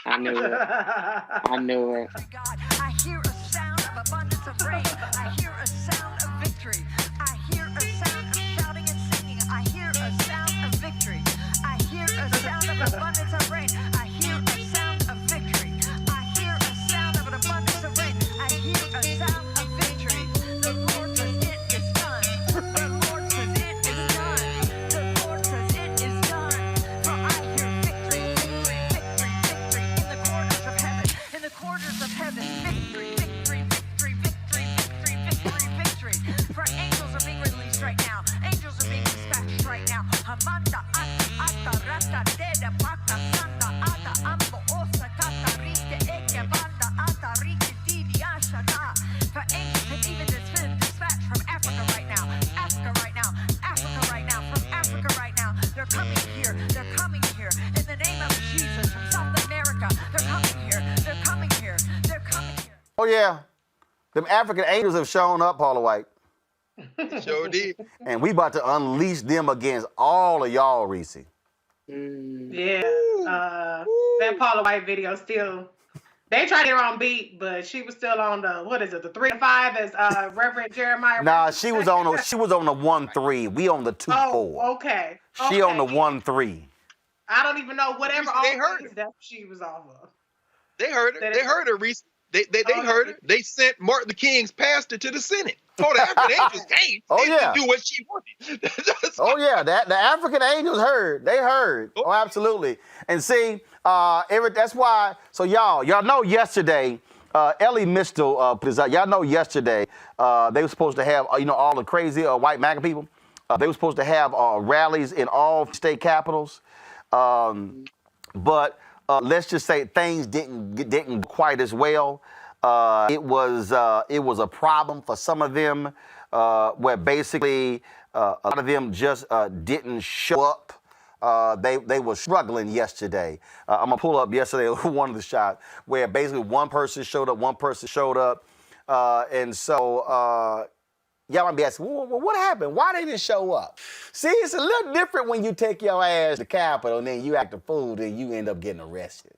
I knew it. I knew it. I hear a sound of abundance of rain. I hear a sound of victory. I hear a sound of shouting and singing. I hear a sound of victory. I hear a sound of abundance of rain. I hear a sound of victory. I hear a sound of an abundance of rain. I hear a sound of victory. The Lord says it is done. The Lord says it is done. The Lord says it is done. For I hear victory, victory, victory, victory in the corners of heaven. In the corners of heaven, victory, victory, victory, victory, victory, victory, victory. For angels are being released right now. Angels are being dispatched right now. Amanda, ata, rata, deda, paka, sanda, ata, ambo, osa, tata, rite, eke, banda, ata, rike, didi, ashata. For angels have even been dispatched from Africa right now. Africa right now. Africa right now. From Africa right now. They're coming here. They're coming here. In the name of Jesus. From South America. They're coming here. They're coming here. They're coming here. Oh, yeah. Them African angels have shown up, Paula White. Sure did. And we about to unleash them against all of y'all, Reese. Yeah. That Paula White video still, they tried to get her on beat, but she was still on the, what is it, the 3 to 5 as Reverend Jeremiah? Nah, she was on the 1-3. We on the 2-4. Oh, okay. She on the 1-3. I don't even know whatever They all heard things that she was off of. They heard her. They heard her, Reese. They heard her. They sent Martin Luther King's pastor to the Senate. Oh, the African angels came. Oh, They yeah. didn't do what she wanted. Oh, yeah. The African angels heard. They heard. Oh, absolutely. And see, that's why, so y'all know yesterday, Ellie Mistel put this out. Y'all know yesterday, they were supposed to have, all the crazy white MAGA people. They were supposed to have rallies in all state capitals. But let's just say things didn't quite as well. It was a problem for some of them, where basically a lot of them just didn't show up. They were struggling yesterday. I'm gonna pull up yesterday one of the shots where basically one person showed up, and so. Y'all might be asking, well, what happened? Why they didn't show up? See, it's a little different when you take your ass to the Capitol and then you act a fool and you end up getting arrested.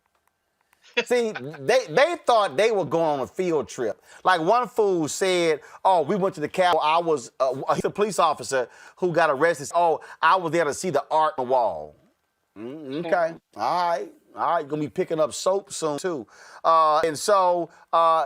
See, they thought they were going on a field trip. Like one fool said, oh, we went to the Capitol. I was he's a police officer who got arrested. Oh, I was there to see the art on the wall. Okay, all right, you're gonna be picking up soap soon too. And so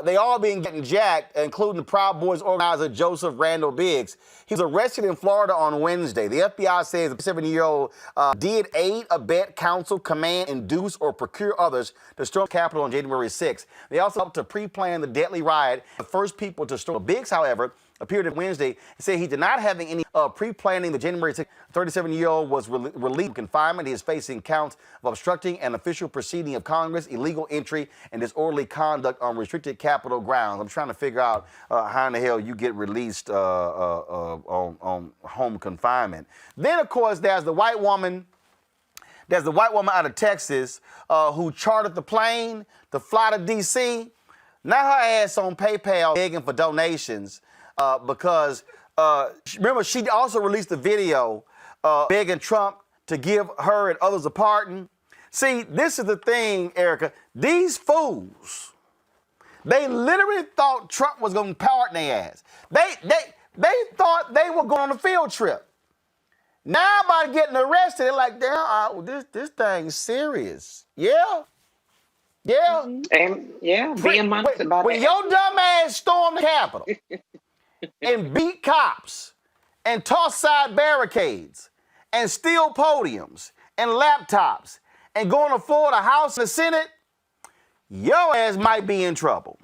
they all been getting jacked, including the Proud Boys organizer Joseph Randall Biggs. He was arrested in Florida on Wednesday. The FBI says the 70-year-old did aid, abet, counsel, command, induce, or procure others to storm the Capitol on January 6th. They also helped to pre-plan the deadly riot. The first people to storm. Biggs, however, appeared on Wednesday and said he did not have any pre-planning the January 6th. 37-year-old was released from confinement. He is facing counts of obstructing an official proceeding of Congress, illegal entry, and disorderly conduct on restricted Capitol grounds. I'm trying to figure out how in the hell you get released on home confinement. Then, of course, there's the white woman out of Texas who chartered the plane to fly to D.C. Now her ass on PayPal begging for donations because remember, she also released a video begging Trump to give her and others a pardon. See, this is the thing, Erica. These fools, they literally thought Trump was going to pardon their ass. They thought they were going on a field trip. Now by getting arrested, they're like, damn, this thing's serious. Yeah. Yeah. And yeah, being monitored by when your dumb ass stormed the Capitol and beat cops and tossed side barricades and steal podiums and laptops and go on the floor of the House and the Senate, your ass might be in trouble.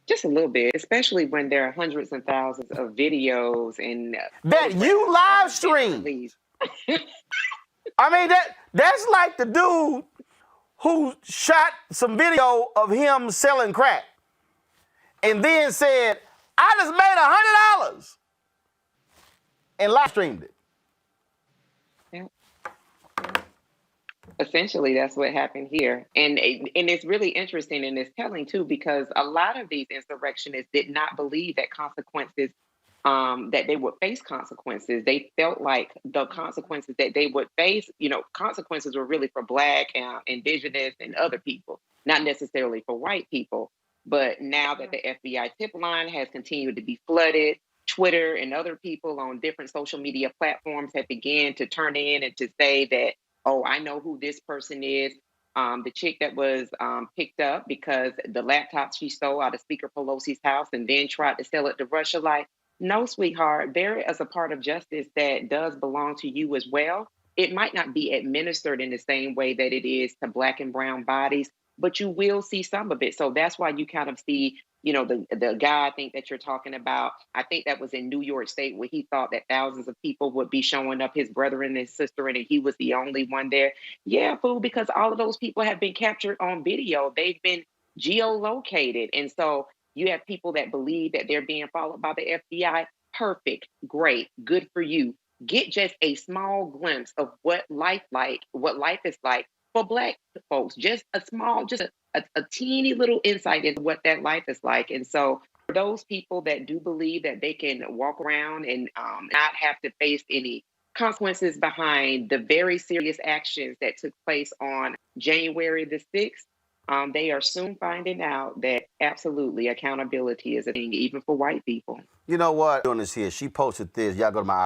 Just a little bit, especially when there are hundreds and thousands of videos and that you live stream. I mean, that's like the dude who shot some video of him selling crack and then said, I just made $100 and live streamed it. Essentially, that's what happened here. And it's really interesting and it's telling, too, because a lot of these insurrectionists did not believe that consequences, that they would face consequences. They felt like the consequences that they would face, consequences were really for Black, Indigenous, and other people, not necessarily for white people. But now that the FBI tip line has continued to be flooded, Twitter and other people on different social media platforms have began to turn in and to say that, oh, I know who this person is. The chick that was picked up because the laptop she stole out of Speaker Pelosi's house and then tried to sell it to Russia. Like, no, sweetheart, there is a part of justice that does belong to you as well. It might not be administered in the same way that it is to Black and brown bodies, but you will see some of it. So that's why you kind of see, the guy I think that you're talking about, I think that was in New York State where he thought that thousands of people would be showing up, his brother and his sister, and he was the only one there. Yeah, fool, because all of those people have been captured on video. They've been geolocated. And so you have people that believe that they're being followed by the FBI. Perfect, great, good for you. Get just a small glimpse of what life is like for Black folks. Just a small, a teeny little insight into what that life is like. And so for those people that do believe that they can walk around and not have to face any consequences behind the very serious actions that took place on January the 6th, they are soon finding out that absolutely accountability is a thing, even for white people. You know what? Doing this here, she posted this. Y'all go to my.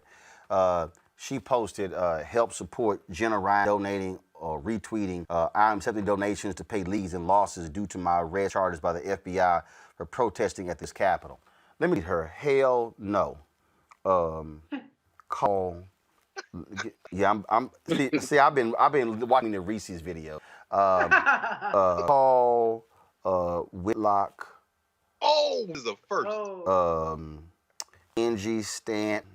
She posted help support Jenna Ryan donating or retweeting. I'm accepting donations to pay leagues and losses due to my arrest charges by the FBI for protesting at this Capitol. Let me read her. Hell no. Call. Yeah, I'm. See, I've been watching the Reese's video. Paul Whitlock. Oh, this is a first. Angie Stant.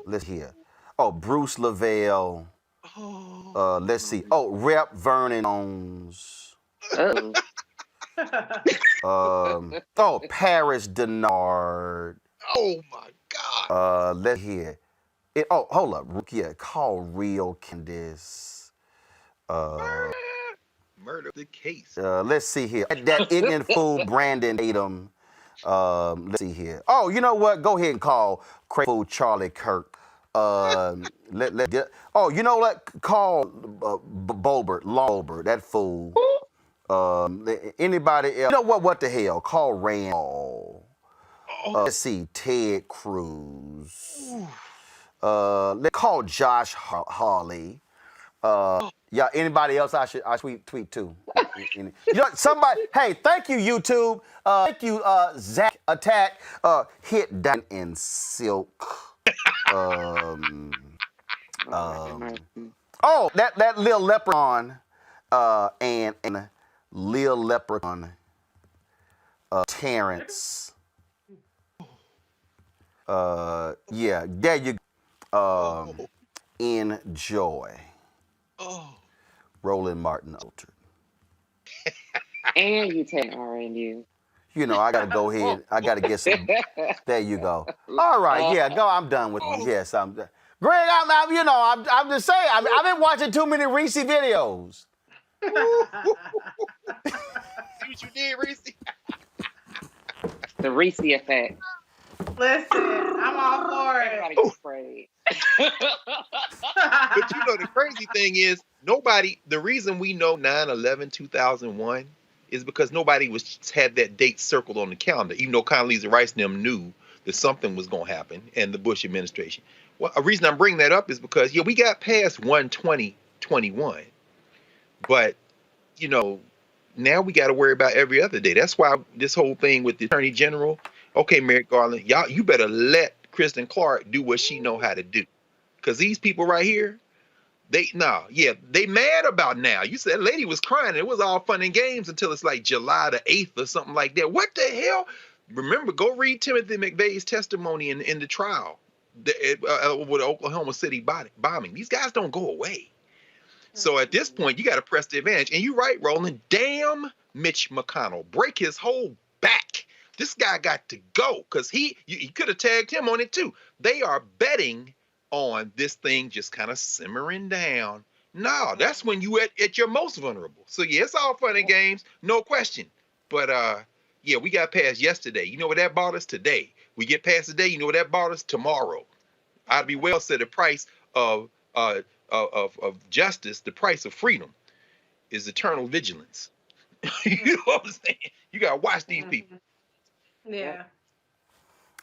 Let's hear. Oh, Bruce Lavelle. Let's see. Oh, Rep Vernon Jones. Oh, Paris Denard. Oh my God. Let's hear. Hold up. Yeah, call Real Candice. Murder the case. Let's see here. That ignorant fool Brandon Tatum. Let's see here. Oh, you know what? Go ahead and call crazy fool Charlie Kirk. You know what? Call Bolbert, Lawbert, that fool. Anybody else? You know what? What the hell? Call Rand. Let's see. Ted Cruz. Let's call Josh Hawley. Yeah, anybody else I tweet to? You know, somebody, hey, thank you, YouTube. Thank you, Zach Attack. Hit down in silk. That Lil Leprechaun and Lil Leprechaun Terrence. Yeah, there you go. Enjoy. Roland Martin altered. And you take RNU. You know, I gotta go ahead. I gotta get some. There you go. All right, yeah, go. I'm done with you. Yes, I'm done. Greg, I'm just saying. I've been watching too many Reese videos. what you did, Reese? The Reese effect. Listen, I'm all for it. Everybody gets sprayed. But you know, the crazy thing is, the reason we know 9/11/2001 is because nobody had that date circled on the calendar, even though Condoleezza Rice and them knew that something was going to happen, and the Bush administration. Well, a reason I'm bringing that up is because, we got past 1/20/21, but, now we got to worry about every other day. That's why this whole thing with the Attorney General, okay, Merrick Garland, you better let Kristen Clark do what she know how to do. Because these people right here, they mad about now. You said lady was crying. It was all fun and games until it's like July the 8th or something like that. What the hell? Remember, go read Timothy McVeigh's testimony in the trial with the Oklahoma City bombing. These guys don't go away. So at this point, you got to press the advantage. And you're right, Roland. Damn Mitch McConnell. Break his whole back. This guy got to go because he could have tagged him on it too. They are betting on this thing just kind of simmering down. No, that's when you at your most vulnerable. So it's all fun and games, no question. But we got past yesterday. You know what that bought us? Today. We get past today. You know what that bought us? Tomorrow. I'd be well said the price of justice, the price of freedom, is eternal vigilance. You know what I'm saying? You gotta watch these people. Yeah.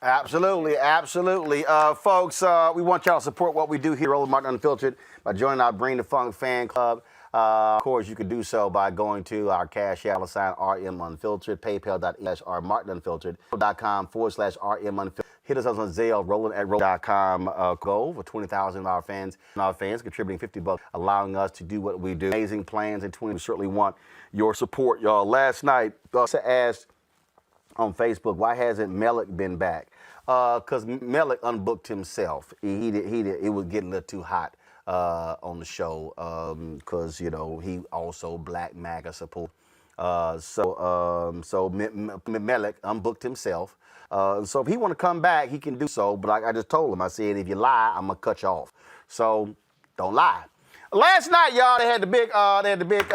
Absolutely, absolutely. Folks, we want y'all to support what we do here, Roland Martin Unfiltered, by joining our Bring the Funk fan club. Of course, you can do so by going to our Cash App RM Unfiltered, paypal.com/RM Unfiltered. Hit us on Zelle, Roland@Roland.com. Go for 20,000 of our fans contributing $50, allowing us to do what we do. Amazing plans in 20. We certainly want your support, y'all. Last night, I asked on Facebook, why hasn't Melick been back? Because Melick unbooked himself. It was getting a little too hot on the show because he also black MAGA support. So Melick unbooked himself. So if he want to come back, he can do so. But like I just told him, I said, if you lie, I'm gonna cut you off. So don't lie. Last night, y'all, they had the big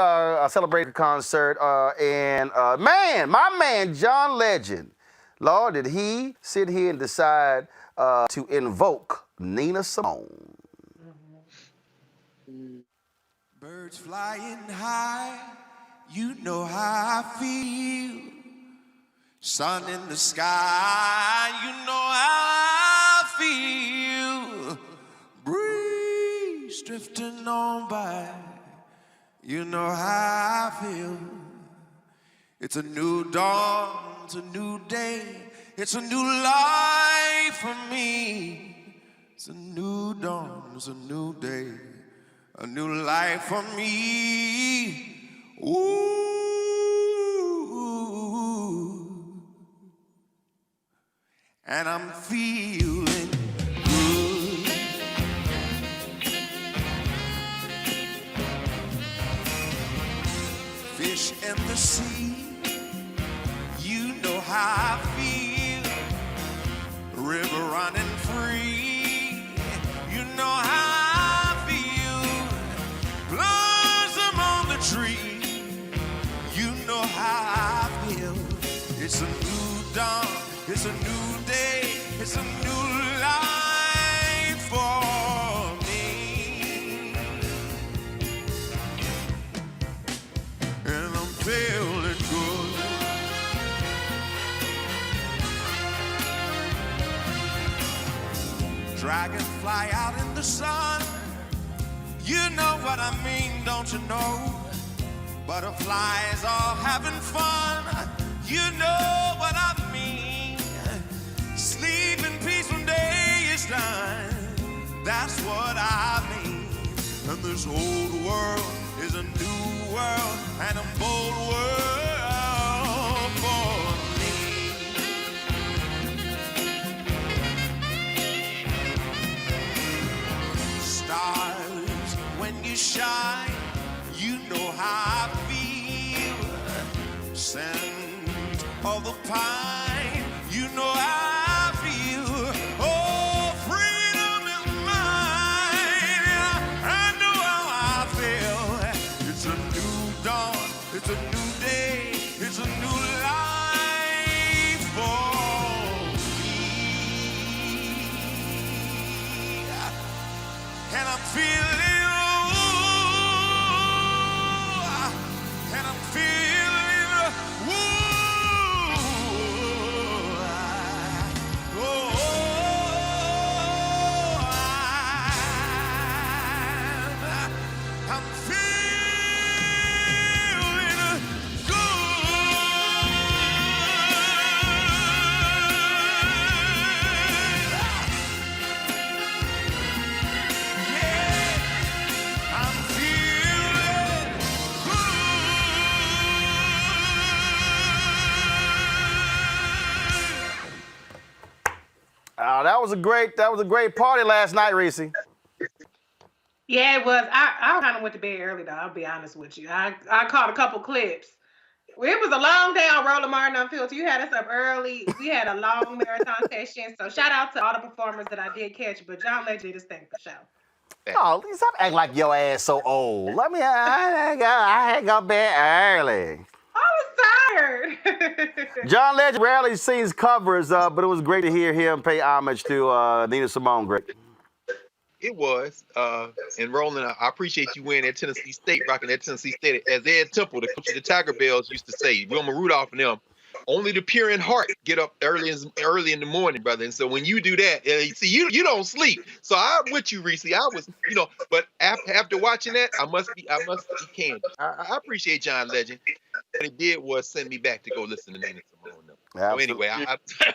celebration concert, and my man John Legend, Lord, did he sit here and decide to invoke Nina Simone? Birds flying high, you know how I feel. Sun in the sky, you know how I feel. Breeze drifting on by, you know how I feel. It's a new dawn, it's a new day, it's a new life for me. It's a new dawn, it's a new day, a new life for me. Ooh. And I'm feeling good. Fish in the sea, you know how I feel. River running free, you know how I feel. Blossom on the tree, you know how I feel. It's a new dawn, it's a new day, it's a new life for me. And I'm feeling good. Dragonfly out in the sun, you know what I mean, don't you know? Butterflies all having fun, you know what I mean. Sleep in peace when day is done, that's what I mean. And this old world is a new world and a bold world for me. Stars, when you shine, you know how I feel. Scent of the pine, you know how I feel. Oh, freedom is mine, I know how I feel. It's a new dawn, it's a new day, it's a feeling, and I'm feeling, I'm feeling that was a great party last night, Reese. Yeah, it was. I kind of went to bed early, though. I'll be honest with you. I caught a couple clips. It was a long day on Roland Martin Unfiltered. You had us up early. We had a long marathon session. So shout out to all the performers that I did catch. But John Legend did his thing for sure. Oh, stop acting like your ass so old. I ain't got bed early. I was tired. John Legend rarely sings covers, but it was great to hear him pay homage to Nina Simone. Great. It was. And Roland, I appreciate you winning at Tennessee State, rocking at Tennessee State. As Ed Temple, the coach of the Tiger Bells, used to say, Wilma Rudolph and them, only the pure in heart get up early in the morning, brother. And so when you do that, see, you don't sleep. So I'm with you, Reese. I was, but after watching that, I must be candy. I appreciate John Legend. What he did was send me back to go listen to Nina Simone. So anyway,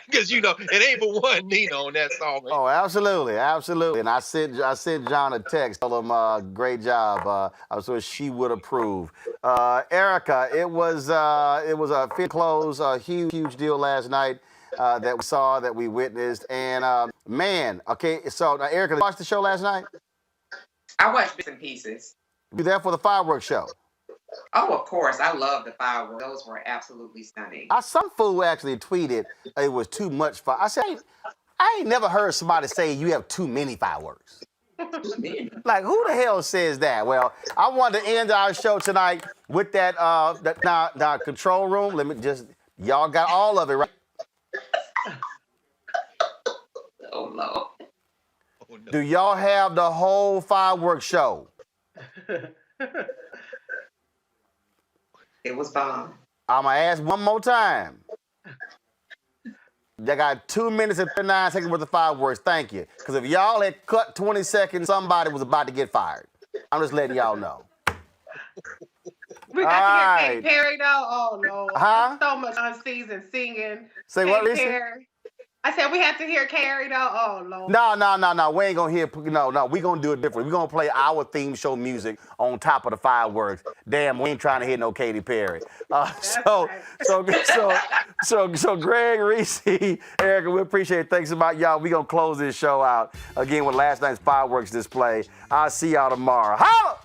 because it ain't but one Nina on that song. Right? Oh, absolutely. And I sent John a text, tell him great job. I'm sure she would approve. Erica, it was a fit close, a huge deal last night that we saw, that we witnessed, and man, okay. So Erica, you watched the show last night? I watched bits and pieces. You there for the fireworks show? Oh, of course. I love the fireworks. Those were absolutely stunning. Some fool actually tweeted it was too much fire. I said, I ain't never heard somebody say you have too many fireworks. Like, who the hell says that? Well, I wanted to end our show tonight with that now control room. Let me y'all got all of it, right? Oh, no. Do y'all have the whole fireworks show? It was bomb. I'm going to ask one more time. They got 2 minutes and 39 seconds worth of fireworks. Thank you. Because if y'all had cut 20 seconds, somebody was about to get fired. I'm just letting y'all know. We got to hear Katy Perry, though. Oh, no. Huh? So much unseasoned singing. Say what, Lisa? I said we had to hear Carrie, though. Oh, Lord. No. We ain't going to hear. No. We going to do it different. We're going to play our theme show music on top of the fireworks. Damn, we ain't trying to hear no Katy Perry. So Greg, Reese, Erica, we appreciate it. Thanks about y'all. We going to close this show out again with last night's fireworks display. I'll see y'all tomorrow. Holla!